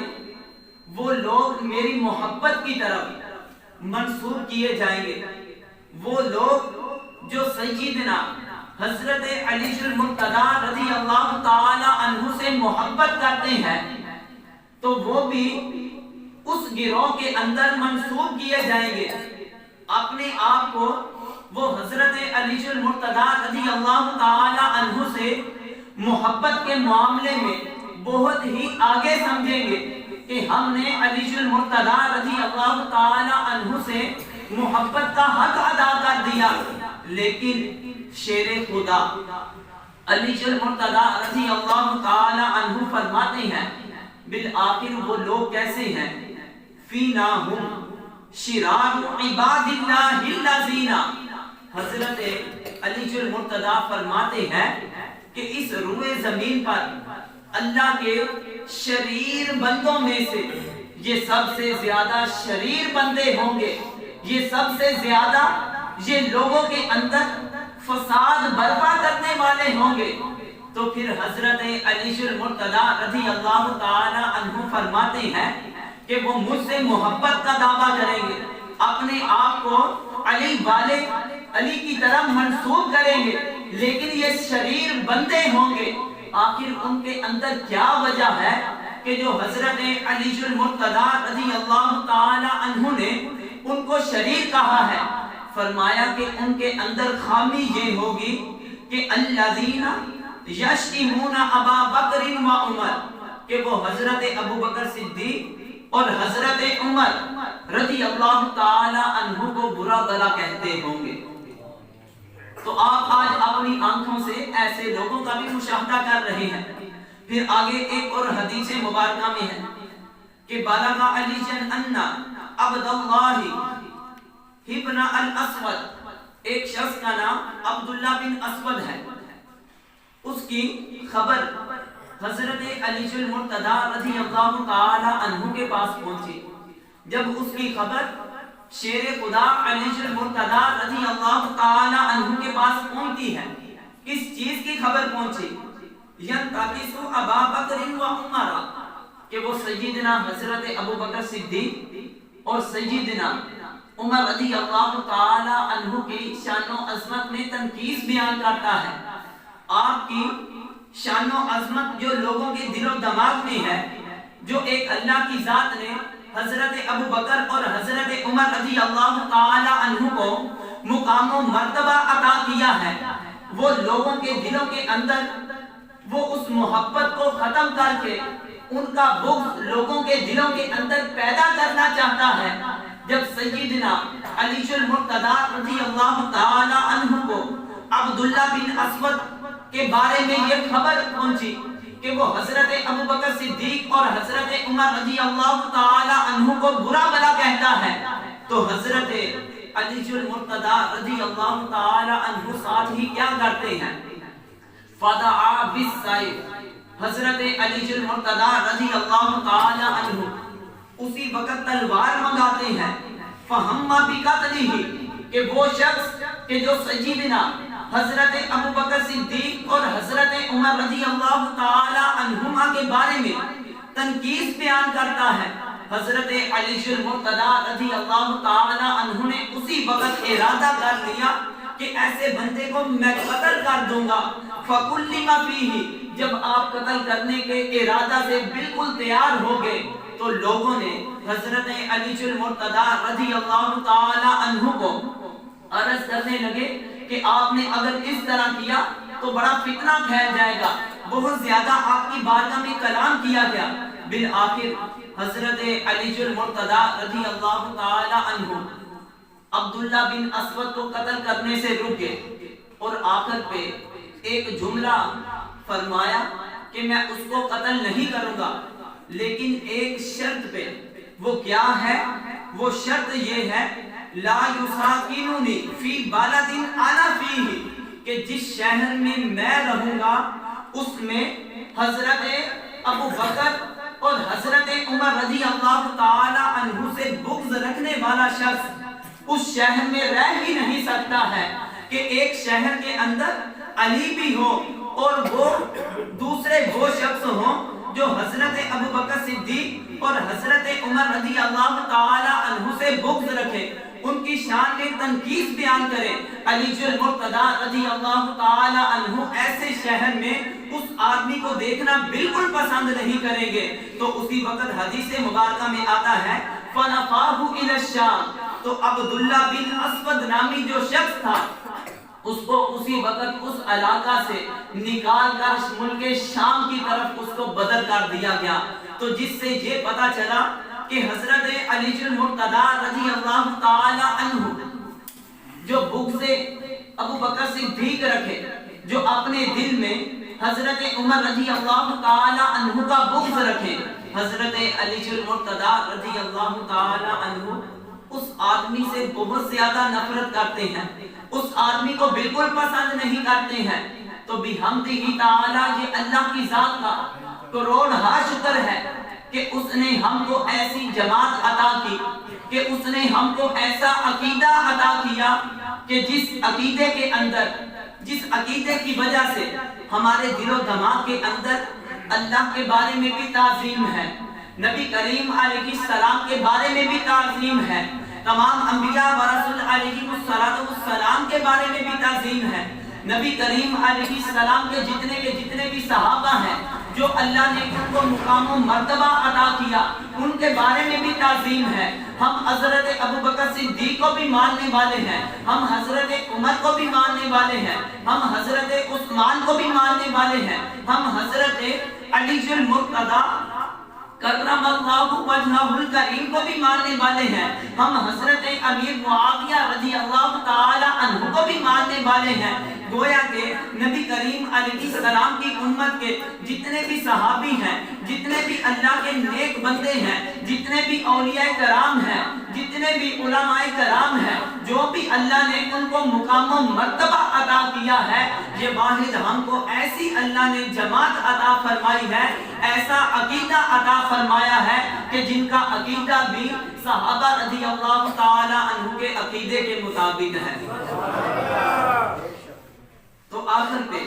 وہ لوگ میری محبت کی طرف منسوب کیے جائیں گے، وہ لوگ جو سیدنا حضرت علی المرتضی رضی اللہ تعالی عنہ سے محبت کرتے ہیں، تو وہ بھی اس گروہ کے اندر منسوب کیے جائیں گے۔ اپنے آپ کو وہ حضرت علی المرتضیٰ رضی اللہ تعالی عنہ سے محبت کے معاملے میں بہت ہی آگے سمجھیں گے کہ ہم نے علی المرتضیٰ رضی اللہ تعالی عنہ سے محبت کا حق ادا کر دیا، لیکن شیر خدا علی المرتضیٰ رضی اللہ تعالی عنہ فرماتے ہیں بالآخر وہ لوگ کیسے ہیں؟ فینا ہم شرار عباد اللہ الذین، حضرت علی المرتضیٰ فرماتے ہیں کہ اس روئے زمین پر اللہ کے شریر بندوں میں سے یہ سب سے زیادہ شریر بندے ہوں گے، یہ سب سے زیادہ یہ لوگوں کے اندر فساد برپا کرنے والے ہوں گے۔ تو پھر حضرت علی المرتضیٰ رضی اللہ تعالی عنہ فرماتے ہیں کہ وہ مجھ سے محبت کا دعویٰ کریں گے، اپنے آپ کو علی والے علی کی طرف منسوب کریں گے، لیکن یہ شریر بندے ہوں گے۔ آخر ان کے اندر کیا وجہ ہے کہ جو حضرت علی المرتضیٰ رضی اللہ تعالی عنہ نے ان کو شریر کہا ہے؟ فرمایا کہ ان کے اندر خامی یہ ہوگی کہ الذین یشتمون ابا بکر و عمر، کہ وہ حضرت ابو بکر صدیق اور حضرت عمر رضی اللہ تعالی عنہ کو برا بھلا کہتے ہوں گے۔ تو آپ آج اپنی آنکھوں سے ایسے لوگوں کا بھی مشاہدہ کر رہے ہیں۔ پھر آگے ایک اور حدیث مبارکہ میں ہے کہ بلغ علی ان عبد اللہ ابن الاسود، ایک شخص کا نام عبداللہ بن اسود ہے، اس کی خبر حضرت علی المرتضیٰ رضی اللہ تعالی عنہ کے پاس پہنچی۔ جب اس کی خبر شیر خدا علی المرتضیٰ رضی اللہ تعالی عنہ کے پاس پہنچتی ہے، کس چیز کی خبر پہنچی؟ ینتقص ابا بکر و عمر، کہ وہ سیدنا حضرت ابو بکر صدیق اور سیدنا عمر رضی اللہ تعالی عنہ کی شان و عظمت میں تنقیص بیان کرتا ہے۔ آپ کی شان و عظمت جو لوگوں کے دل و دماغ میں ہے، جو ایک اللہ کی ذات نے حضرت ابو بکر اور حضرت عمر رضی اللہ تعالی عنہ کو مقام و مرتبہ عطا کیا ہے، وہ لوگوں کے دلوں کے اندر وہ اس محبت کو ختم کر کے ان کا بغض لوگوں کے دلوں کے اندر پیدا کرنا چاہتا ہے۔ جب سیدنا علی المرتضیٰ رضی اللہ تعالی عنہ کو عبداللہ بن اسود کے بارے میں یہ خبر پہنچی کہ وہ حضرت ابو بکر صدیق اور حضرت عمر رضی اللہ تعالی عنہ کو برا بھلا کہتا ہے، تو حضرت علی المرتضیٰ رضی اللہ تعالی عنہ ساتھ ہی کیا کرتے ہیں؟ فدعا بالسیف، حضرت علی المرتضیٰ رضی اللہ تعالی عنہ اسی وقت تلوار منگاتے ہیں۔ فہم بقتلہ، کہ وہ شخص کہ جو سیدنا حضرت ابو بکر صدیق اور حضرت عمر رضی اللہ تعالی عنہما کے بارے میں تنقیص بیان کرتا ہے، حضرت علی المرتضیٰ رضی اللہ تعالی عنہ نے اسی وقت ارادہ کر لیا کہ ایسے بندے کو میں قتل کر دوں گا۔ فَكُلِّمَ فِيهِ، جب آپ قتل کرنے کے ارادہ سے بالکل تیار ہو گئے تو لوگوں نے حضرت علی المرتضیٰ رضی اللہ تعالی عنہ کو عرض کرنے لگے کہ آپ نے اگر اس طرح کیا تو بڑا فتنہ پھیل جائے گا، بہت زیادہ آپ کی بارگاہ میں کلام کیا گیا۔ بالآخر حضرت علی المرتضیٰ رضی اللہ تعالی عنہ عبداللہ بن اسود کو قتل کرنے سے رک گئے اور آخر پہ ایک جملہ فرمایا کہ میں اس کو قتل نہیں کروں گا، لیکن ایک شرط پہ۔ وہ کیا ہے؟ وہ شرط یہ ہے لا یساکنونی فی بلد انا فیہ، کہ جس شہر میں میں رہوں گا اس میں حضرت ابو بکر اور حضرت عمر رضی اللہ تعالی عنہ سے بغض رکھنے والا شخص اس شہر میں رہ ہی نہیں سکتا ہے۔ کہ ایک شہر کے اندر علی بھی ہو اور وہ دوسرے وہ شخص ہوں جو حضرت ابو بکر صدیق اور حضرت عمر رضی اللہ تعالی عنہ سے بغض رکھے، ان کی شان میں تنقیص بیان کرے، علی المرتضی رضی اللہ تعالی عنہ ایسے شہر میں اس آدمی کو دیکھنا بالکل پسند نہیں کریں گے، تو اسی وقت حدیث مبارکہ میں آتا ہے فَنَفَاهُ إِلَى الشَّامِ، تو عبداللہ بن اسود نامی جو شخص تھا اس کو اسی وقت اس علاقہ سے نکال کر ملک شام کی طرف اس کو بدل کر دیا گیا۔ تو جس سے یہ پتا چلا کہ حضرت علی المرتضی رضی اللہ تعالی عنہ جو بغض ابو بکر صدیق رکھے، جو اپنے دل میں حضرت عمر رضی اللہ تعالی عنہ کا بغض رکھے، حضرت علی المرتضی رضی اللہ تعالی عنہ اس آدمی سے بہت زیادہ نفرت کرتے ہیں، اس آدمی کو بالکل پسند نہیں کرتے ہیں۔ تو بحمدہ تعالی یہ اللہ کی ذات کا کروڑہا شکر ہے کہ اس نے ہم کو ایسی جماعت عطا کی، کہ اس نے ہم کو ایسا عقیدہ عطا کیا کہ جس عقیدے کے اندر، جس عقیدے کی وجہ سے ہمارے دل و دماغ کے اندر اللہ کے بارے میں بھی تعظیم ہے، نبی کریم علیہ السلام کے بارے میں بھی تعظیم ہے، تمام انبیاء و رسول علیہ السلام کے بارے میں بھی تعظیم ہے، نبی کریم علیہ السلام کے جتنے بھی صحابہ ہیں جو اللہ نے ان کو مقام و مرتبہ عطا کیا، ان کے بارے میں بھی تعظیم ہے۔ ہم حضرت ابو بکر صدیق کو بھی ماننے والے ہیں، ہم حضرت عمر کو بھی ماننے والے ہیں، ہم حضرت عثمان کو بھی ماننے والے ہیں، ہم حضرت علی المرتضی کرم اللہ وجہہ الکریم کو بھی ماننے والے ہیں، ہم حضرت امیر معاویہ رضی اللہ تعالی عنہ کو بھی ماننے والے ہیں۔ گویا کہ نبی کریم علیہ السلام کی امت کے جتنے بھی صحابی ہیں، جتنے بھی اللہ کے نیک بندے ہیں، جتنے بھی اولیاء کرام ہیں، جتنے بھی علماء کرام ہیں، جو بھی اللہ نے ان کو مقام و مرتبہ عطا کیا ہے، یہ واحد ہم کو ایسی اللہ نے جماعت عطا فرمائی ہے، ایسا عقیدہ عطا فرمایا ہے کہ جن کا عقیدہ بھی صحابہ رضی اللہ تعالی عنہ کے عقیدے کے مطابق ہے۔ تو آخر پہ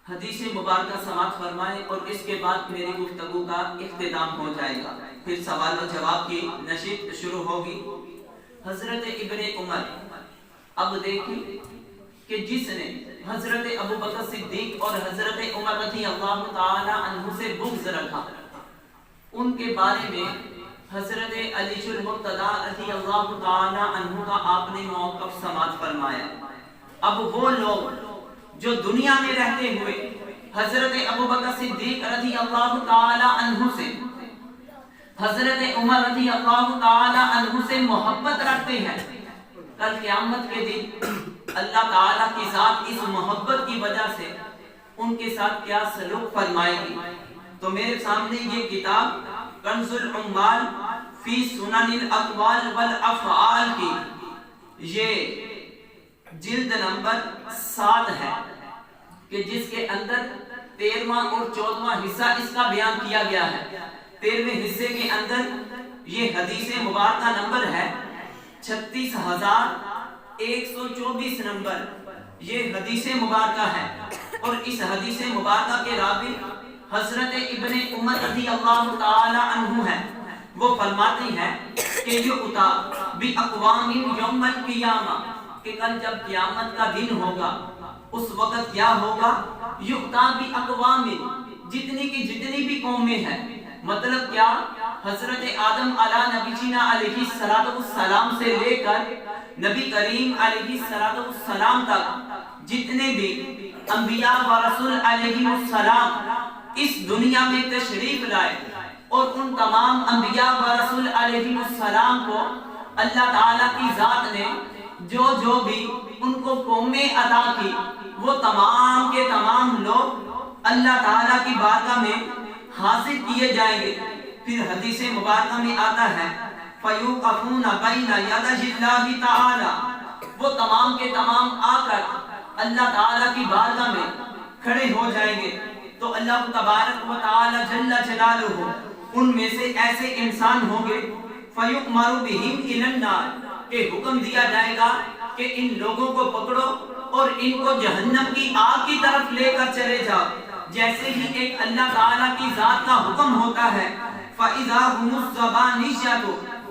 حدیث مبارکہ سماعت فرمائیں اور اس کے بعد میری گفتگو کا اختتام ہو جائے گا، پھر سوال و جواب کی نشست شروع ہوگی۔ حضرت ابن عمر، اب دیکھیں کہ جس نے حضرت ابو بکر صدیق اور حضرت عمر رضی اللہ تعالی عنہ سے بغض رکھا، ان کے بارے میں حضرت علی المرتضی رضی اللہ تعالی عنہ کا آپ نے موقف سماعت فرمایا۔ اب وہ لوگ جو دنیا میں رہتے ہوئے حضرت ابو بکر صدیق رضی اللہ تعالی عنہ سے، حضرت عمر رضی اللہ تعالی عنہ سے محبت رکھتے ہیں، کل قیامت کے دن اللہ تعالیٰ کی ذات اس محبت کی وجہ سے ان کے ساتھ کیا سلوک فرمائے گی۔ تو میرے سامنے یہ کتاب کنز العمال فی سنن الاقوال والافعال کی یہ جلد نمبر 7 ہے، کہ جس کے اندر 13واں اور 14واں حصہ اس کا بیان کیا گیا ہے۔ 13ویں حصے کے اندر یہ حدیث مبارکہ نمبر ہے 36,124 نمبر، یہ حدیث مبارکہ ہے، اور اس حدیث مبارکہ کے راوی حضرت ابن عمر رضی اللہ تعالی عنہ ہے۔ وہ فرماتے ہیں کہ یؤتی باقوام یوم القیامہ، کہ کل جب قیامت کا دن ہوگا اس وقت کیا ہوگا، یؤتی باقوام، جتنی کی جتنی بھی قومیں ہیں، مطلب کیا، حضرت آدم علیہ نبینا علیہ السلام سے لے کر نبی کریم علیہ السلام تک جتنے بھی انبیاء و رسول علیہ السلام اس دنیا میں تشریف لائے، اور ان تمام انبیاء و رسول علیہ السلام کو اللہ تعالیٰ کی ذات نے جو بھی ان کو قومیں عطا کی، وہ تمام کے تمام لوگ اللہ تعالیٰ کی بارگاہ میں حاضر کیے جائیں گے۔ پھر حدیث مبارکہ میں آتا ہے فَيُوقَفُونَ بَيْنَ يَدَيِ اللَّهِ تَعَالَى، وہ تمام کے تمام آ کر اللہ تعالیٰ کی بارگاہ میں کھڑے ہو جائیں گے۔ تو اللہ تبارک و تعالی جل جلالہ ان میں سے ایسے انسان ہوں گے فَيُؤْمَرُ بِهِمْ إِلَى النَّارِ، کہ حکم دیا جائے گا کہ ان لوگوں کو پکڑو اور ان کو جہنم کی آگ کی طرف لے کر چلے جاؤ۔ جیسے ہی ایک اللہ تعالیٰ کی ذات کا حکم ہوتا ہے فَإِذَا هُمُ الزَّبَانِيَّةُ،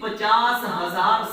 50,000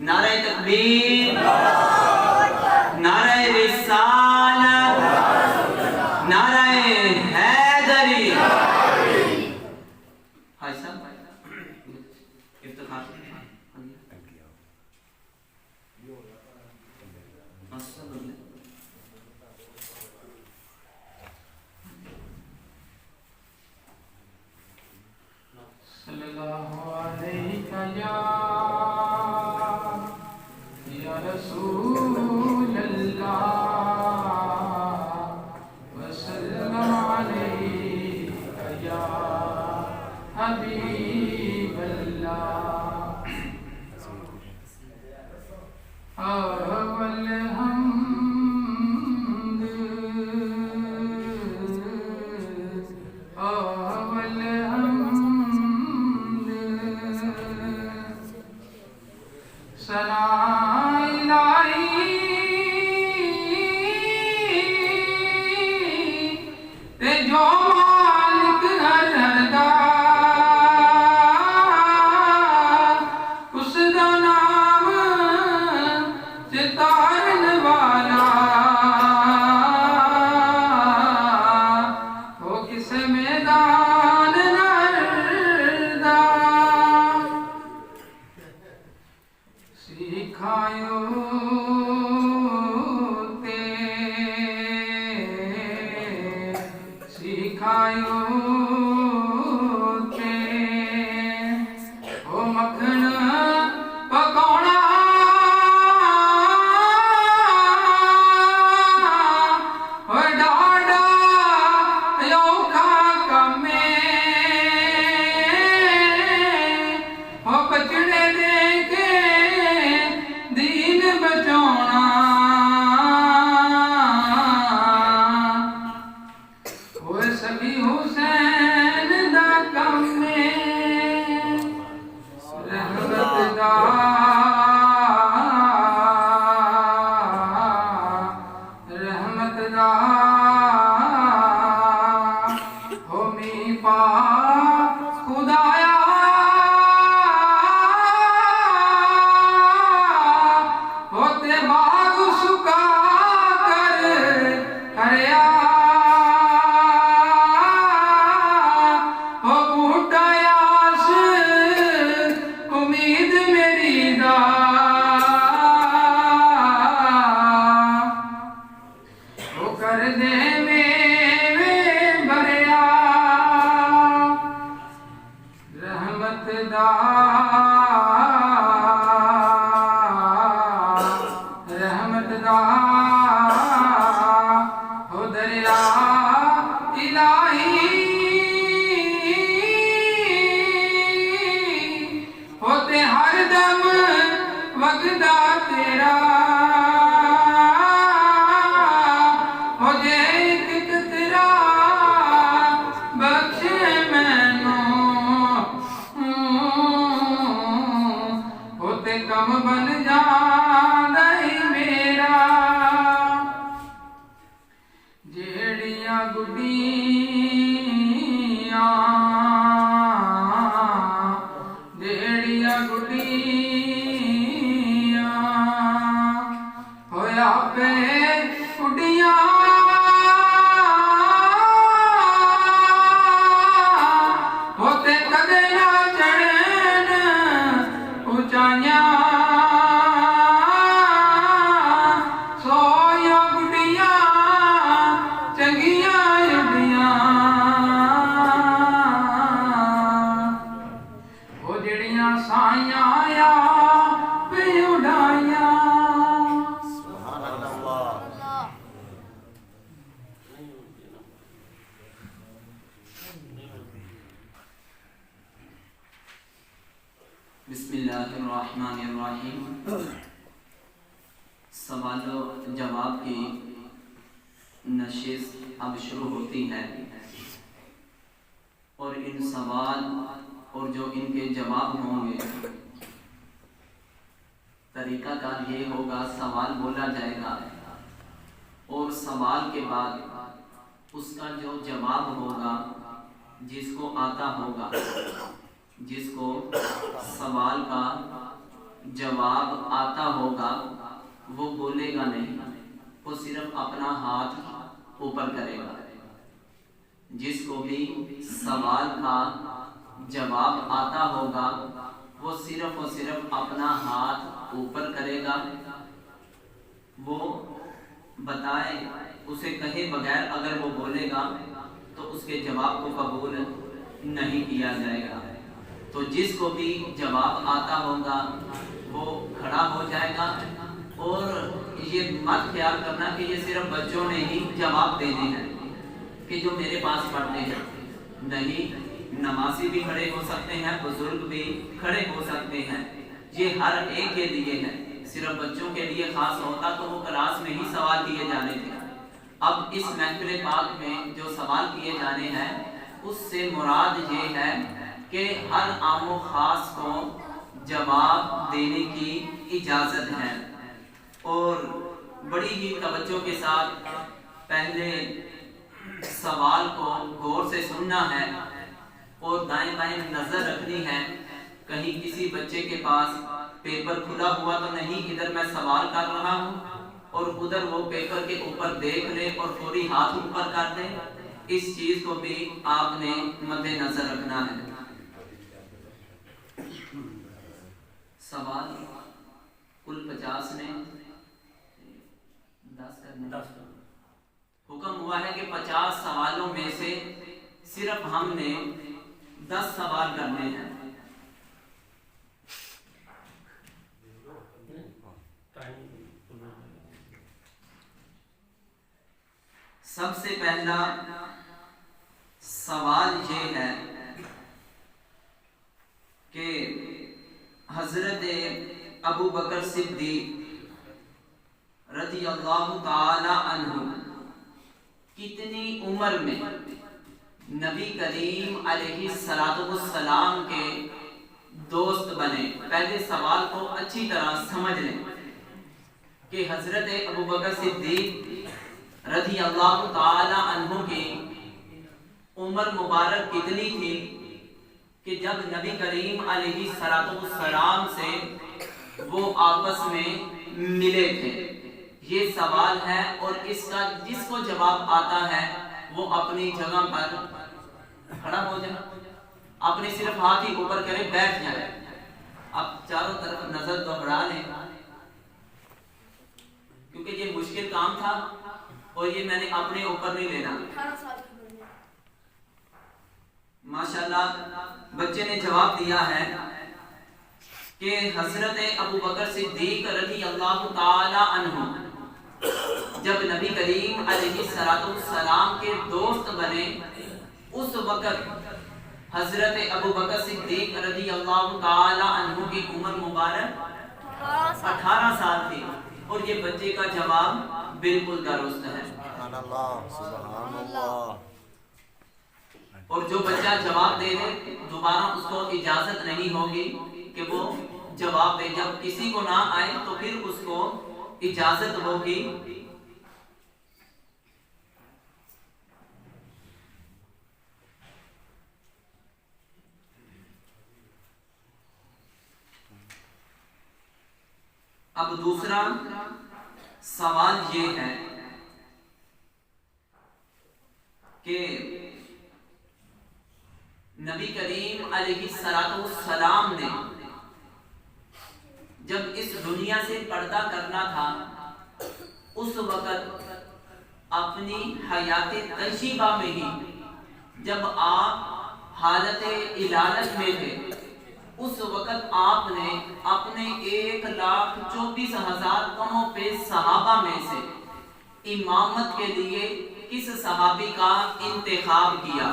نعرہ تکبیر، نعرہ رسالت، نعرہ حیدری۔ بھائی صاحب افتخار صلی اللہ علیہ یا رسول اللہ وسلم علیہ یا حبیب اللہ۔ اول حمد اول حمد ثنا الہی تے جو مالک ہر دا اس دا نام چتارن والا وہ کس میدان نردا سکھایو تے سکھایو تے او مکھن پکوڑا او ڈاڈا یوکھا کمے او بچڑے دے کے دین بچاؤنا ہوئے سبھی حسین دا کمے رحمت دا رحمت دا ہو می پا خدایا ہوتے باغ سکا کر ہریا ہو بوٹا یاس امید میری دا وہ کر دے میوے بھریا رحمت دا رحمت دا ہو دریا الہی ہوتے ہر دم وگدا تیرا ہو جے ایک قطرہ بخشے مینوں ہوتے کم بن جاندا ہی میرا جیڑیاں گڈیاں جیڑیاں گڈیاں ہویا پہ گڈیاں ہوتے کدے نہ چڑھن اونچائیاں سویا گڈیاں چنگیاں اڈیاں وہ جڑیاں سائیاں آیا پہ اڈائیاں بسم اللہ الرحمن الرحیم۔ سوال و جواب کی نشست اب شروع ہوتی ہے، اور ان سوال اور جو ان کے جواب ہوں گے، طریقہ کار یہ ہوگا، سوال بولا جائے گا اور سوال کے بعد اس کا جو جواب ہوگا جس کو آتا ہوگا، جس کو سوال کا جواب آتا ہوگا وہ بولے گا نہیں، وہ صرف اپنا ہاتھ اوپر کرے گا۔ جس کو بھی سوال کا جواب آتا ہوگا وہ صرف اور صرف اپنا ہاتھ اوپر کرے گا، وہ بتائے اسے کہے بغیر اگر وہ بولے گا تو اس کے جواب کو قبول نہیں کیا جائے گا۔ تو جس کو بھی جواب آتا ہوگا وہ کھڑا ہو جائے گا، اور یہ مت خیال کرنا کہ یہ صرف بچوں نے ہی جواب دینے ہیں کہ جو میرے پاس پڑھتے ہیں، نہیں، نمازی بھی کھڑے ہو سکتے ہیں، بزرگ بھی کھڑے ہو سکتے ہیں، یہ ہر ایک کے لیے ہے۔ صرف بچوں کے لیے خاص ہوتا تو وہ کلاس میں ہی سوال کیے جانے تھے۔ اب اس محفل پاک میں جو سوال کیے جانے ہیں اس سے مراد یہ ہے کہ ہر عام و خاص کو جواب دینے کی اجازت ہے، اور بڑی ہی توجہ کے ساتھ پہلے سوال کو غور سے سننا ہے اور دائیں بائیں نظر رکھنی ہے، کہیں کسی بچے کے پاس پیپر کھلا ہوا تو نہیں، ادھر میں سوال کر رہا ہوں اور ادھر وہ پیپر کے اوپر دیکھ لے اور فوری ہاتھ اوپر کر دے، اس چیز کو بھی آپ نے مد نظر رکھنا ہے۔ سوال کل 50 نے 10 کرنے، حکم ہوا ہے کہ 50 سوالوں میں سے صرف ہم نے 10 سوال کرنے ہیں۔ سب سے پہلا سوال یہ ہے کہ حضرت ابو بکر صدیق رضی اللہ تعالی عنہ کتنی عمر میں نبی کریم علیہ السلام کے دوست بنے؟ پہلے سوال کو اچھی طرح سمجھ لیں کہ حضرت ابو بکر صدیق رضی اللہ تعالی عنہ کی عمر مبارک کتنی تھی کہ جب نبی کریم علیہ السلام سے وہ آپس میں ملے تھے؟ یہ سوال ہے، اور اس کا جس کو جواب آتا ہے وہ اپنی جگہ پر کھڑا ہو جائے، اپنے صرف ہاتھ ہی اوپر کرے، بیٹھ جائے۔ اب چاروں طرف نظر دوہرا لیں کیونکہ یہ مشکل کام تھا اور یہ میں نے اپنے اوپر نہیں لینا۔ ماشاءاللہ بچے نے جواب دیا ہے کہ حضرت ابو بکر صدیق رضی اللہ تعالی عنہ جب نبی کریم علیہ السلام کے دوست بنے، اس وقت حضرت ابو بکر صدیق رضی اللہ تعالی عنہ کی عمر مبارک 18 سال تھی، اور یہ بچے کا جواب بالکل درست ہے۔ سبحان اللہ، سبحان اللہ۔ اور جو بچہ جواب دے دے دوبارہ اس کو اجازت نہیں ہوگی کہ وہ جواب دے، جب کسی کو نہ آئے تو پھر اس کو اجازت ہوگی۔ اب دوسرا سوال یہ ہے کہ نبی کریم علیہ السلام نے جب اس دنیا سے پردہ کرنا تھا اس وقت اپنی حیات طیبہ میں ہی جب آپ حالت علالت میں تھے اس وقت آپ نے اپنے 1,24,000 کم و بیش صحابہ میں سے امامت کے لیے کس صحابی کا انتخاب کیا؟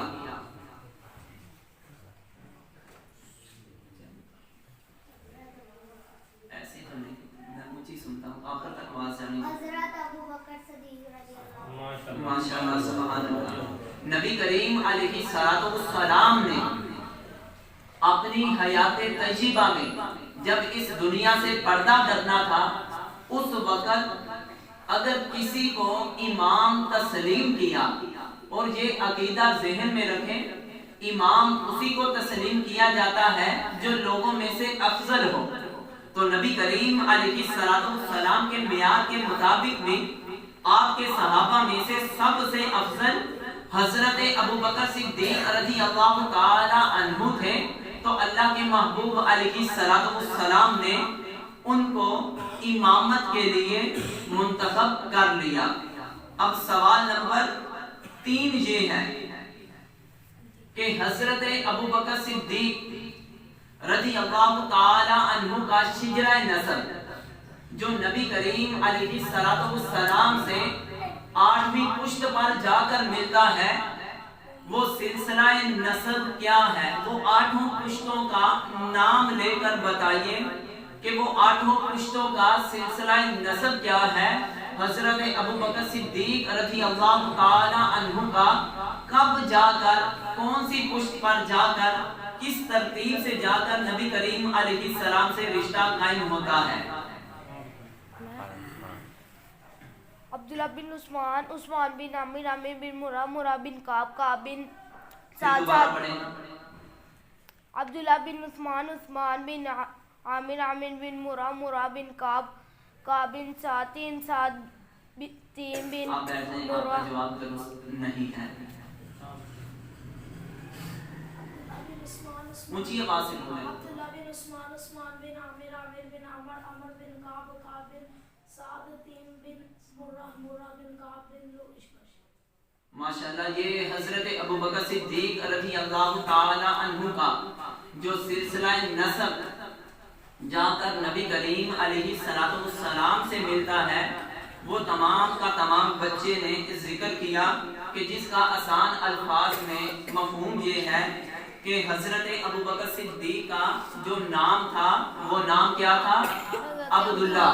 ایسے تو نہیں، میں مجھے سنتا ہوں آخر تک آواز جانی۔ حضرت ابو بکر صدیق رضی اللہ عنہ۔ ماشاءاللہ، سبحان اللہ۔ نبی کریم علیہ السلام نے اپنی حیات طیبہ میں جب اس دنیا سے پردہ کرنا تھا اس وقت اگر کسی کو امام تسلیم کیا، اور یہ عقیدہ ذہن میں رکھیں، امام اسی کو تسلیم کیا جاتا ہے جو لوگوں میں سے افضل ہو، تو نبی کریم علیہ السلام کے معیار کے مطابق بھی آپ کے صحابہ میں سے سب سے افضل حضرت ابوبکر صدیق رضی اللہ تعالی عنہ تھے، تو اللہ کے محبوب علیہ السلام نے ان کو امامت کے لیے منتخب کر لیا۔ اب سوال نمبر 3 یہ ہے کہ حضرت ابوبکر صدیق رضی اللہ تعالی عنہ کا شجرہ نسب جو نبی کریم علیہ السلام سے 8ویں پشت پر جا کر ملتا ہے، وہ سلسلہ نسب کیا ہے؟ وہ 8 پشتوں کا نام لے کر بتائیے کہ وہ 8 پشتوں کا سلسلہ نسب کیا ہے۔ حضرت ابوبکر صدیق رضی اللہ تعالی عنہ کا کب جا کر، کون سی پشت پر جا کر، کس ترتیب سے جا کر نبی کریم علیہ السلام سے رشتہ قائم ہوتا ہے؟ عبداللہ بن عثمان، عثمان بن عامر، عامر بن مرہ، مرہ بن کعب، کعب بن سعد، عبداللہ بن عثمان، عثمان بن عامر، عامر بن مرہ، مرہ بن کعب، کعب بن سعد، سعد بن مرہ۔ جواب درست نہیں ہے، اونچی آواز سے بولیں۔ عبداللہ بن عثمان، عثمان بن عامر، عامر بن عمر، عمر بن کعب، کعب بن سعد، بن مرہ، مرہ بن کعب بن لؤی۔ ماشاءاللہ، یہ حضرت ابوبکر صدیق رضی اللہ تعالی عنہ کا جو سلسلہ نسب جا کر نبی کریم علیہ السلام سے ملتا ہے، وہ تمام کا تمام بچے نے ذکر کیا کہ جس کا آسان الفاظ میں مفہوم یہ ہے کہ حضرت ابوبکر صدیق کا جو نام تھا وہ نام کیا تھا؟ عبداللہ۔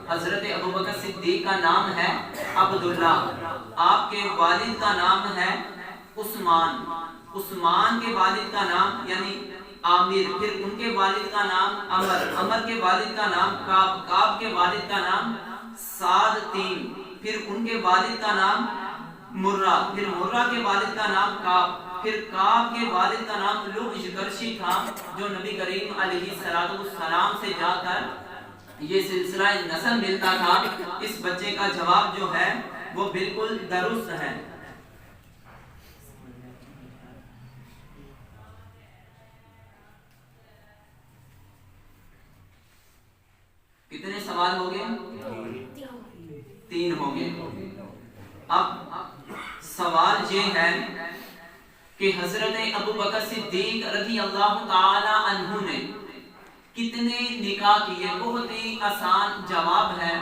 حضرت ابوبکر صدیق کا نام ہے عبداللہ۔ آپ کے والد کا نام ہے عثمان، عثمان کے والد کا نام یعنی عامر، پھر ان کے والد کا نام عمر، عمر کے والد کا نام کعب، کعب کے والد کا نام سعد، پھر ان کے والد کا نام مرہ، پھر مرہ کے والد کا نام کعب، پھر کعب کے والد کا نام لؤی تھا، جو نبی کریم علیہ السلام سے جا کر یہ سلسلہ نسب ملتا تھا۔ اس بچے کا جواب جو ہے وہ بالکل درست ہے۔ کتنے سوال ہو گئے؟ 3 ہو گئے۔ اب سوال یہ ہے کہ حضرت ابوبکر صدیق رضی اللہ تعالی عنہ نے کتنے نکاح کیے؟ بہت ہی آسان جواب ہے،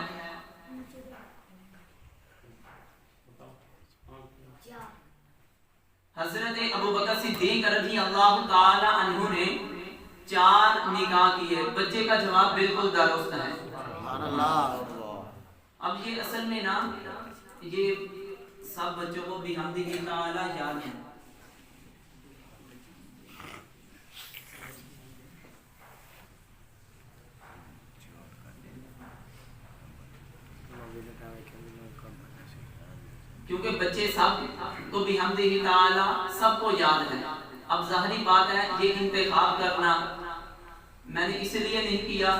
حضرت ابوبکر صدیق رضی اللہ تعالی عنہ نے 4 نکاح کیے۔ بچے کا جواب بالکل درست ہے۔ اب یہ اصل میں نا یہ سب بچوں کو بحمدہ تعالی یاد ہے۔ کیونکہ بچے سب تو بحمدہ تعالی سب کو یاد ہے۔ اب ظاہری بات ہے یہ انتخاب کرنا میں نے اس لیے نہیں کیا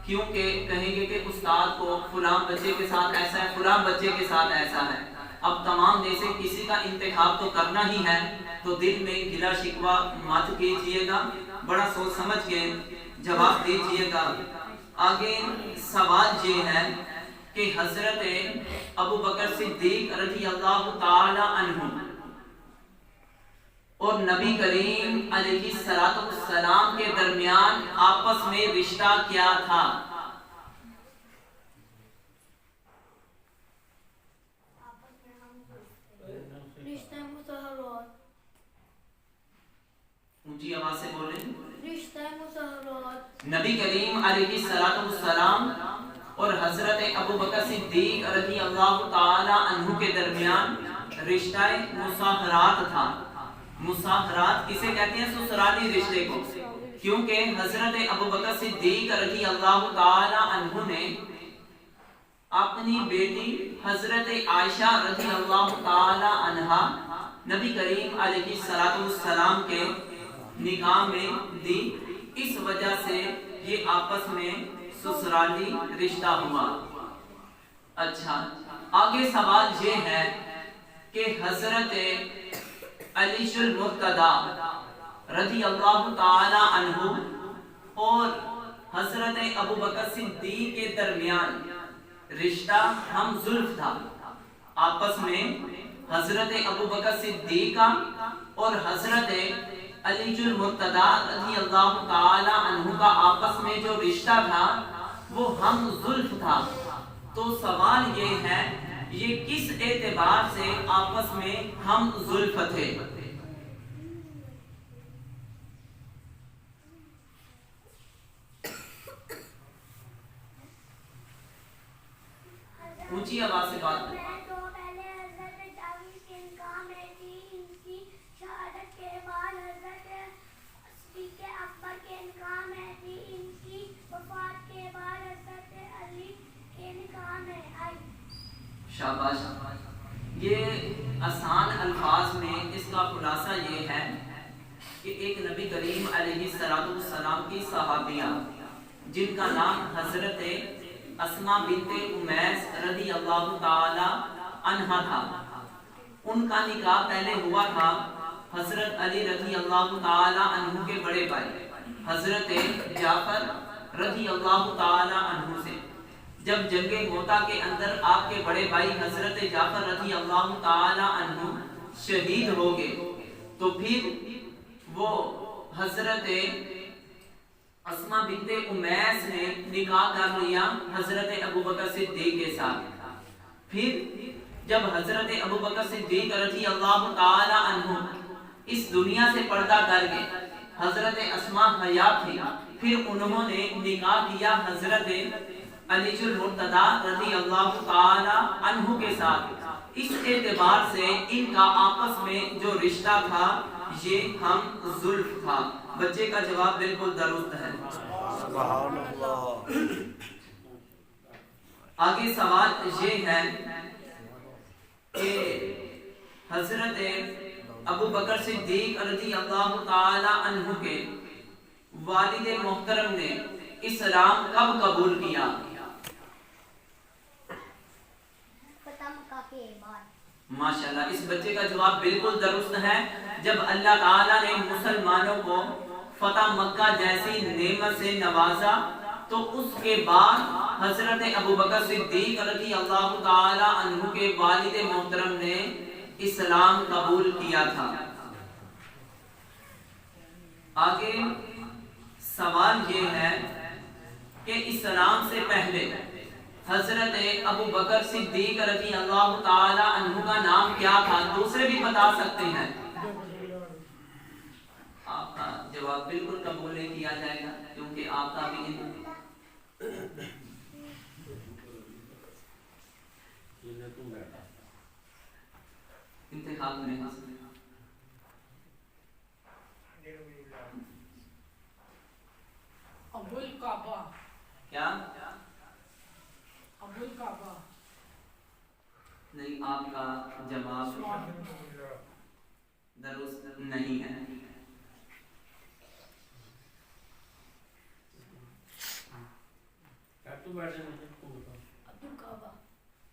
کیونکہ کہیں گے کہ استاد کو فلاں بچے کے ساتھ ایسا ہے، فلاں بچے کے ساتھ ایسا ہے۔ اب تمام میں سے کسی کا انتخاب تو کرنا ہی ہے، تو دل میں گلہ شکوہ مت کیجیے گا، بڑا سوچ سمجھ کے جواب دیجیے گا۔ آگے سوال یہ ہے کہ حضرت ابوبکر صدیق رضی اللہ تعالی عنہ اور نبی کریم علیہ السلام کے درمیان آپس میں رشتہ کیا تھا؟ رشتہ مصاہرات، اونچی آواز سے بولیں۔ رشتہ مصاہرات، نبی کریم علیہ السلام اور حضرت ابوبکر صدیق رضی اللہ تعالی عنہ کے درمیان رشتہ مصاہرات تھا۔ مصاہرات کسے کہتے ہیں؟ سسرالی رشتے کو، کیونکہ حضرت ابوبکر صدیق رضی اللہ تعالی عنہ نے اپنی بیٹی حضرت عائشہ رضی اللہ تعالی عنہا نبی کریم علیہ السلام کے نکاح میں دی۔ اس وجہ سے یہ آپس میں سسرالی رشتہ ہوا۔ اچھا، آگے سوال یہ ہے کہ حضرت علی المرتضی رضی اللہ تعالی عنہ اور حضرت ابو بکر صدیق کے درمیان رشتہ ہم زلف تھا، آپس میں حضرت ابو بکر صدیق کا اور حضرت علی المرتضی رضی اللہ تعالی عنہ کا آپس میں جو رشتہ تھا وہ ہم زلف تھا۔ تو سوال یہ ہے یہ کس اعتبار سے آپس میں ہم زلف تھے؟ اونچی آواز سے بات کریں۔ میں تو پہلے حضرت جعفر کے نکاح میں تھی، ان کی شہادت کے بعد حضرت صدیق اکبر کے نکاح میں تھی، ان کی وفات کے بعد حضرت علی کے نکاح میں آئی۔ شاباش۔ یہ آسان الفاظ میں اس کا خلاصہ یہ ہے کہ ایک نبی کریم علیہ السلام کی صحابیہ جن کا نام حضرت اسماء بنت امیس رضی اللہ تعالی عنہا تھا، ان کا نکاح پہلے ہوا تھا حضرت علی رضی اللہ تعالی عنہ کے بڑے بھائی حضرت جعفر رضی اللہ تعالی عنہ سے۔ جب جنگ موتا کے اندر آپ کے بڑے بھائی حضرت جعفر رضی اللہ تعالی عنہ شہید ہو گئے تو پھر وہ حضرت اسماء بنت امیس نے نکاح کر لیا حضرت ابو بکر صدیق کے ساتھ۔ پھر جب حضرت ابو بکر صدیق رضی اللہ تعالی عنہ اس دنیا سے پردہ کر گئے، حضرت اسماء حیات تھی، پھر انہوں نے نکاح کیا حضرت علی المرتضی رضی اللہ تعالی عنہ کے ساتھ۔ اس اعتبار سے ان کا آپس میں جو رشتہ تھا یہ ہم زلف تھا۔ بچے کا جواب بالکل درست ہے۔ سبحان اللہ۔ آگے سوال یہ ہے کہ حضرت ابو بکر صدیق رضی اللہ تعالی عنہ کے والد محترم نے اسلام کب قبول کیا؟ ماشاءاللہ، اس بچے کا جواب بالکل درست ہے۔ جب اللہ تعالیٰ نے مسلمانوں کو فتح مکہ جیسی نعمت سے نوازا تو اس کے بعد حضرت ابو بکر صدیق رضی اللہ تعالی عنہ کے والد محترم نے اسلام قبول کیا تھا۔ آگے سوال یہ ہے کہ اسلام سے پہلے حضرت ابو بکر صدیق رضی اللہ تعالی عنہ کا نام کیا تھا؟ دوسرے بھی بتا سکتے ہیں۔ آپ کا جواب بالکل قبول نہیں کیا جائے گا کیونکہ آپ کا بھی انتخاب میں ابو الکعبہ۔ کیا؟ ابو الکعبہ نہیں، آپ کا جواب درست نہیں ہے۔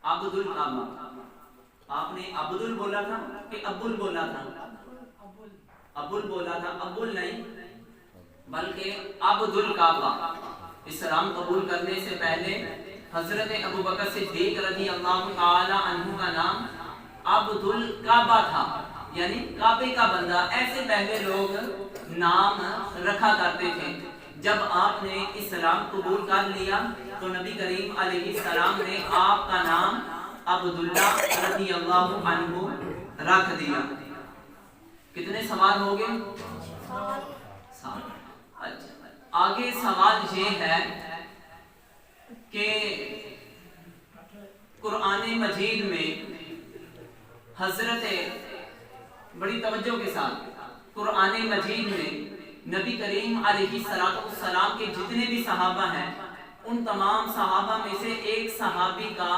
عبد الکعبہ۔ آپ نے عبدل بولا تھا کہ ابل بولا تھا؟ ابل بولا تھا، ابل نہیں بلکہ عبد الکعبہ۔ اسلام قبول کرنے سے پہلے حضرت ابو بکر صدیق رضی اللہ تعالی عنہ کا نام عبد الکعبہ تھا، یعنی کعبے کا بندہ، ایسے پہلے لوگ نام رکھا کرتے تھے۔ جب آپ نے اسلام قبول کر لیا تو نبی کریم علیہ السلام نے آپ کا نام عبداللہ رضی اللہ عنہ رکھ دیا۔ کتنے سوال ہو گئے؟ اچھا، آگے سوال یہ ہے کہ قرآن مجید میں حضرت، بڑی توجہ کے ساتھ، قرآن مجید میں نبی کریم علیہ السلام کے جتنے بھی صحابہ ہیں ان تمام صحابہ میں سے ایک صحابی کا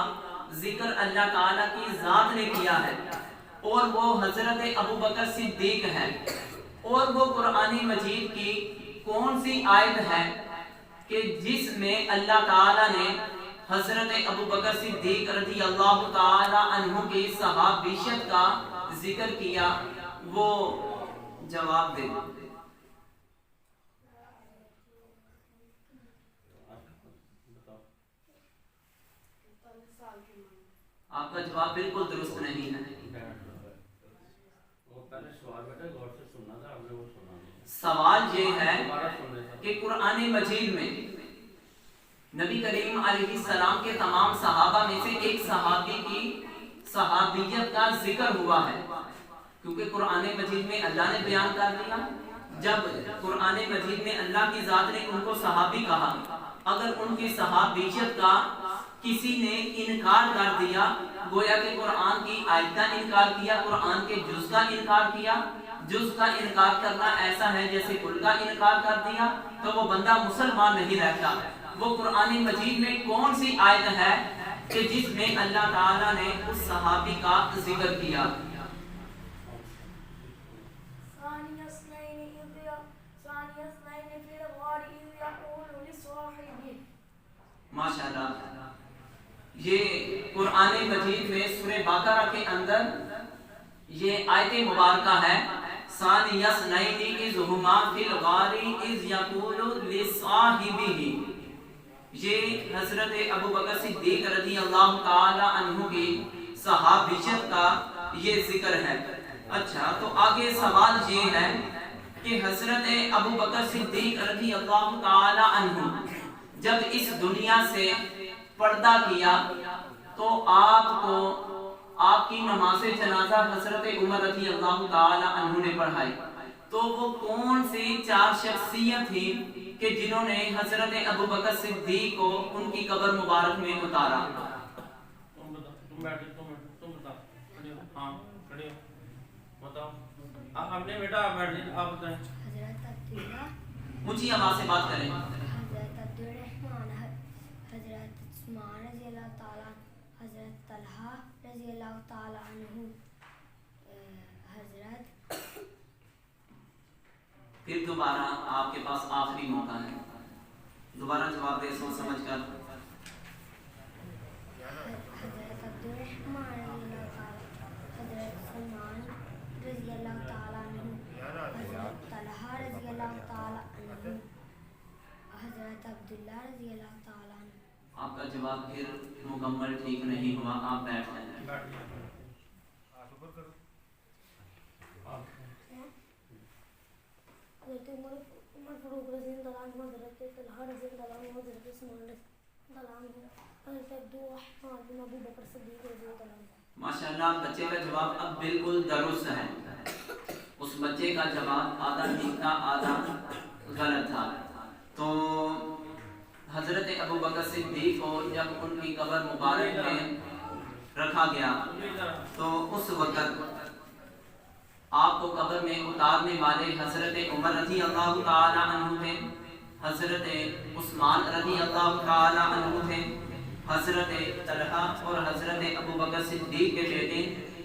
ذکر اللہ تعالیٰ کی ذات نے کیا ہے اور وہ حضرت ابو بکر صدیق ہے۔ اور وہ قرآن مجید کی کون سی آیت ہے کہ جس میں اللہ تعالیٰ نے حضرت ابو بکر صدیق رضی اللہ تعالی عنہ کی صحابیت کا ذکر کیا، وہ جواب دے۔ آپ کا جواب بالکل درست نہیں ہے۔ سوال یہ ہے کہ قرآن مجید میں نبی کریم علیہ السلام کے تمام صحابہ میں سے ایک صحابی کی صحابیت کا ذکر ہوا ہے، کیونکہ قرآن مجید میں اللہ نے بیان کر دیا۔ جب قرآن مجید میں اللہ کی ذات نے ان کو صحابی کہا، اگر ان کی صحابیت کا کسی نے انکار کر دیا، گویا کہ قرآن کی آیت کا انکار کیا، قرآن کے جز کا انکار کیا۔ جز کا انکار کرنا ایسا ہے جیسے کل کا انکار کر دیا، تو وہ بندہ مسلمان نہیں رہتا۔ وہ قرآن مجید میں کون سی آیت ہے کہ جس میں اللہ تعالیٰ نے اس صحابی کا ذکر کیا؟ ماشاءاللہ، یہ قرآن مجید میں سورہ بقرہ کے اندر یہ آیت مبارکہ ہے، ثانی اثنین اذ ہما فی الغار اذ یقول لصاحبہ۔ یہ حضرت ابو بکر صدیق رضی اللہ تعالی عنہ کی صحابیت کا یہ ذکر ہے۔ اچھا، تو آگے سوال یہ ہے کہ حضرت ابو بکر صدیق رضی اللہ تعالی عنہ جب اس دنیا سے پردہ کیا تو آپ کو آپ کی نماز جنازہ حضرت عمر رضی اللہ تعالی عنہ نے پڑھائی، تو وہ کون سی چار شخصیت تھی کہ جنہوں نے حضرت ابو بکر صدیق کو ان کی قبر مبارک میں اتارا؟ اونچی آواز سے بات کریں۔ حضرت عبدالرحمن، حضرت عثمان رضی اللہ تعالیٰ، حضرت طلحہ رضی اللہ تعالیٰ عنہ، حضرت پھر دوبارہ آپ کے پاس آخری موقع ہے، دوبارہ جواب دے سوچ سمجھ کر۔ حضرت عبدالرحمن رضی اللہ تعالیٰ، حضرت عثمان رضی اللہ تعالیٰ عنہ، حضرت طلحہ رضی اللہ تعالیٰ عنہ، حضرت عبداللہ رضی اللہ تعالیٰ عنہ۔ آپ کا جواب پھر مکمل ٹھیک نہیں ہوا، آپ بیٹھ جائیں۔ حضرت عمر فاروق رضی اللہ عنہ، حضرت طلحہ رضی اللہ عنہ، حضرت عثمان رضی اللہ عنہ، حضرت عبدالرحمن بن ابو بکر صدیق رضی اللہ عنہ۔ ماشاءاللہ، بچے کا جواب اب بالکل درست ہے۔ اس بچے کا جواب آدھا ٹھیک تھا، آدھا غلط تھا۔ تو حضرت ابو بکر صدیق کو جب ان کی قبر مبارک میں رکھا گیا تو اس وقت آپ کو قبر میں اتارنے والے حضرت عمر رضی اللہ تعالی عنہ تھے، حضرت عثمان رضی اللہ تعالی عنہ تھے، حضرت طلحہ اور حضرت ابو بکر صدیق کے بیٹے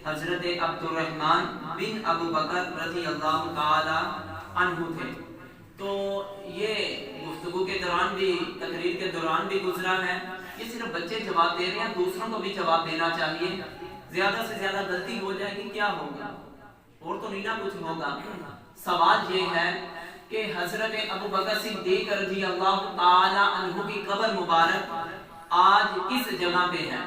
حضرت عبدالرحمن بن ابو بکر رضی اللہ تعالی عنہ تھے۔ تو یہ گفتگو کے دوران بھی، تقریر کے دوران بھی گزرا ہے۔ یہ صرف بچے جواب دے رہے ہیں، دوسروں کو بھی جواب دینا چاہیے۔ زیادہ سے زیادہ غلطی ہو جائے گی کیا ہوگا، اور تو نہیں نہ کچھ ہوگا۔ سوال یہ ہے کہ حضرت ابو بکر صدیق رضی اللہ تعالی عنہ کی قبر مبارک آج کس جگہ پہ ہے؟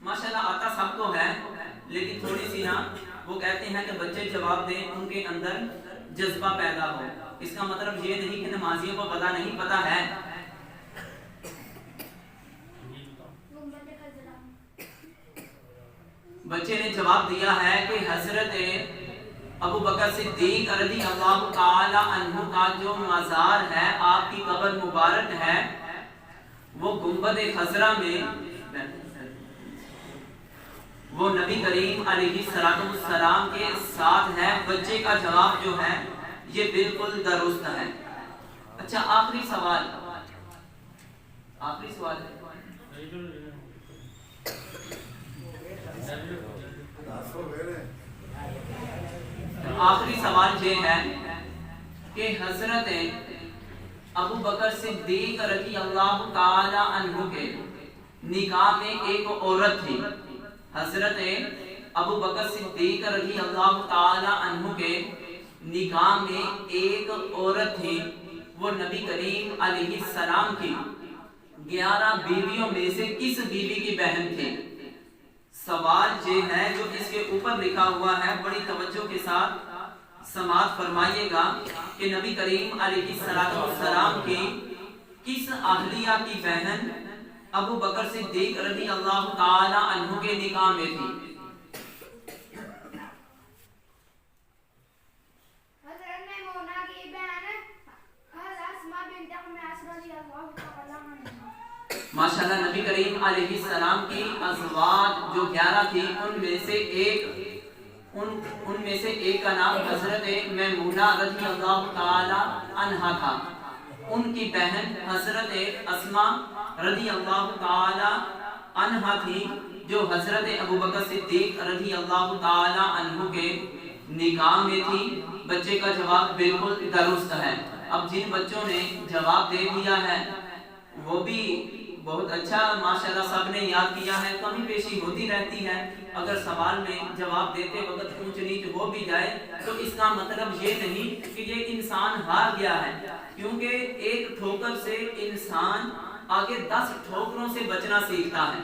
ماشاءاللہ آتا سب کو ہے، لیکن تھوڑی سی نا وہ کہتے ہیں کہ بچے جواب دیں، ان کے اندر جذبہ پیدا ہو۔ اس کا مطلب یہ نہیں کہ نمازیوں کو پتہ نہیں، پتہ ہے۔ بچے نے جواب دیا ہے کہ حضرت ابو بکر صدیق رضی اللہ تعالی عنہ کا جو مزار ہے، آپ کی قبر مبارک ہے، وہ گنبد خضرا میں، وہ نبی کریم علیہ السلام کے ساتھ ہے۔ بچے کا جواب جو ہے یہ بالکل درست ہے۔ اچھا، آخری سوال ہے۔ آخری سوال یہ ہے کہ حضرت ابو بکر صدیق رضی اللہ تعالی عنہ کے نکاح میں ایک عورت تھی. حضرت ابو بکر صدیق رضی اللہ تعالی عنہ کے نکاح میں ایک عورت تھی. وہ نبی کریم علیہ السلام کی 11 بیویوں میں سے کس بیوی کی بہن تھی؟ سوال یہ ہے جو اس کے اوپر لکھا ہوا ہے، بڑی توجہ کے ساتھ سماعت فرمائیے گا کہ نبی کریم علیہ السلام کی کس اہلیہ کی بہن ابو بکر صدیق رضی اللہ تعالی عنہ کے نکاح میں تھی؟ حضرت میمونہ کی بہن حضرت اسماء بنت عمیس رضی اللہ تعالی عنہ. ماشاءاللہ نبی کریم علیہ السلام کی ازواج جو 11 تھی ان میں سے ایک کا نام حضرت میمونہ رضی اللہ تعالی عنہا تھا. ان کی بہن حضرت اسماء رضی اللہ تعالی عنہا تھی جو حضرت ابو بکر صدیق رضی اللہ تعالی عنہ کے نکاح میں تھی. بچے کا جواب بالکل درست ہے. اب جن بچوں نے جواب دے دیا ہے وہ بھی بہت اچھا ماشاءاللہ سب نے یاد کیا ہے. کمی بیشی ہوتی رہتی ہے، اگر سوال میں جواب دیتے وقت اونچ نیچ ہو بھی جائے تو اس کا مطلب یہ نہیں کہ یہ انسان ہار گیا ہے، کیونکہ ایک ٹھوکر سے انسان آگے 10 ٹھوکروں سے بچنا سیکھتا ہے.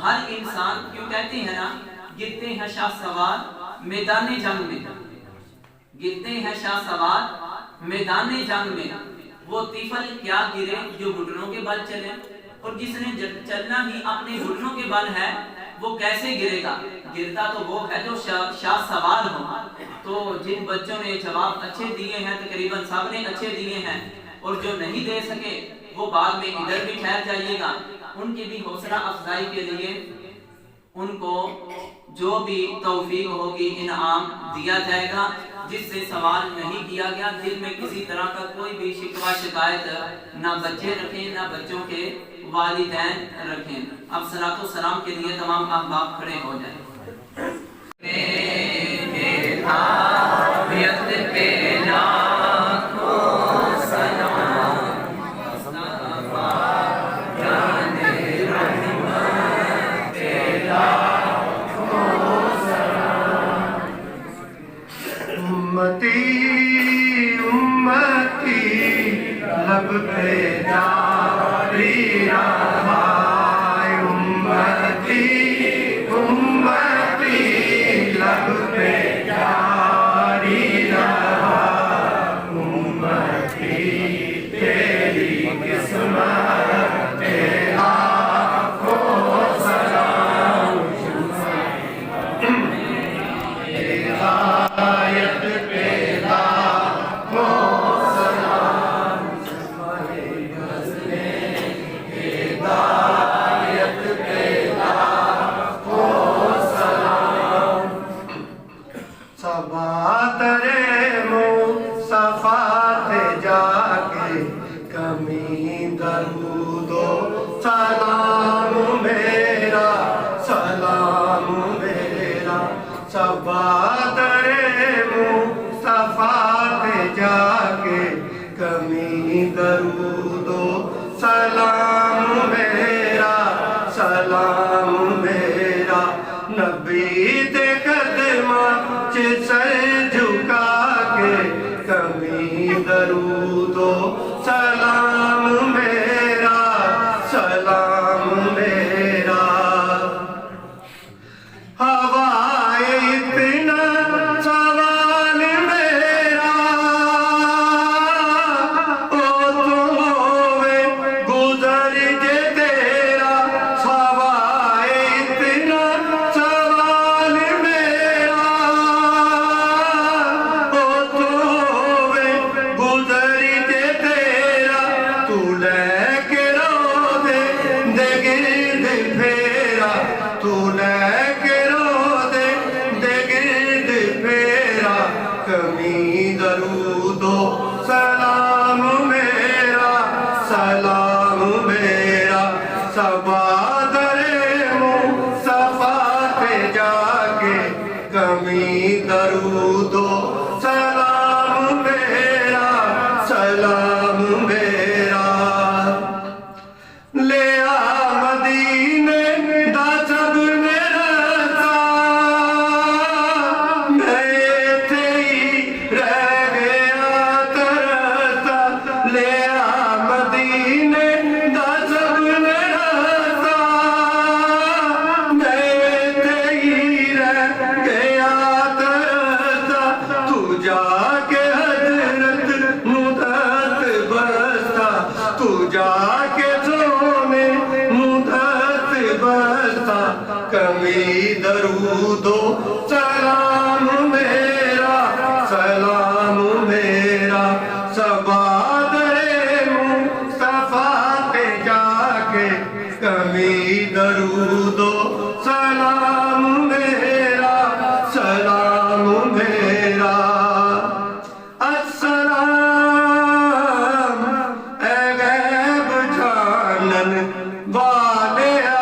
ہر انسان کیوں کہتے ہیں نا گرتے ہیں شاہ سوار میدان جنگ میں، گرتے ہیں شاہ سوار میدان جنگ میں. وہ طفل کیا گرے جو گھٹنوں کے بل چلے، اور جس نے چلنا ہی اپنے گھٹنوں کے بل ہے وہ کیسے گرے گا؟ گرتا تو وہ ہے جو شاہ سوار ہو. تو جن بچوں نے جواب اچھے دیے ہیں تقریباً سب نے اچھے دیے ہیں، اور جو نہیں دے سکے وہ بعد میں ادھر بھی ٹھہر جائیے گا. ان کی بھی حوصلہ افزائی کے لیے ان کو جو بھی توفیق ہوگی انعام دیا جائے گا. جس سے سوال نہیں کیا گیا دل میں کسی طرح کا کوئی بھی شکوہ شکایت نہ بچے رکھیں نہ بچوں کے والدین رکھیں. اب صلاۃ و سلام کے لیے تمام احباب کھڑے ہو جائیں. لب پہ جاری رہا امتی امتی لب پہ جاری رہا امتی تیری قسمت آنکھوں سلام ہدایت پہ لاکھوں درود و سلام میرا سلام میرا نبی دے قدماں چ سر جھکا کے کمی درود و سلام میرا سلام میرا ہوائے اتنا سوال میرا درود و سلام میرا سلام میرا سبادر مصطفیٰ پہ جا کے کمی درود و سلام میرا سلام میرا السلام اے غیب جانن والیا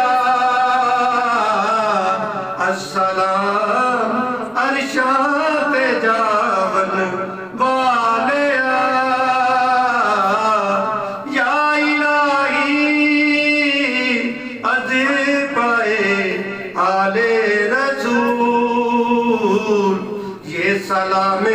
السلام عرشاں تے جاون والیا یا الہی عزیز پائے آل رسول یہ سلام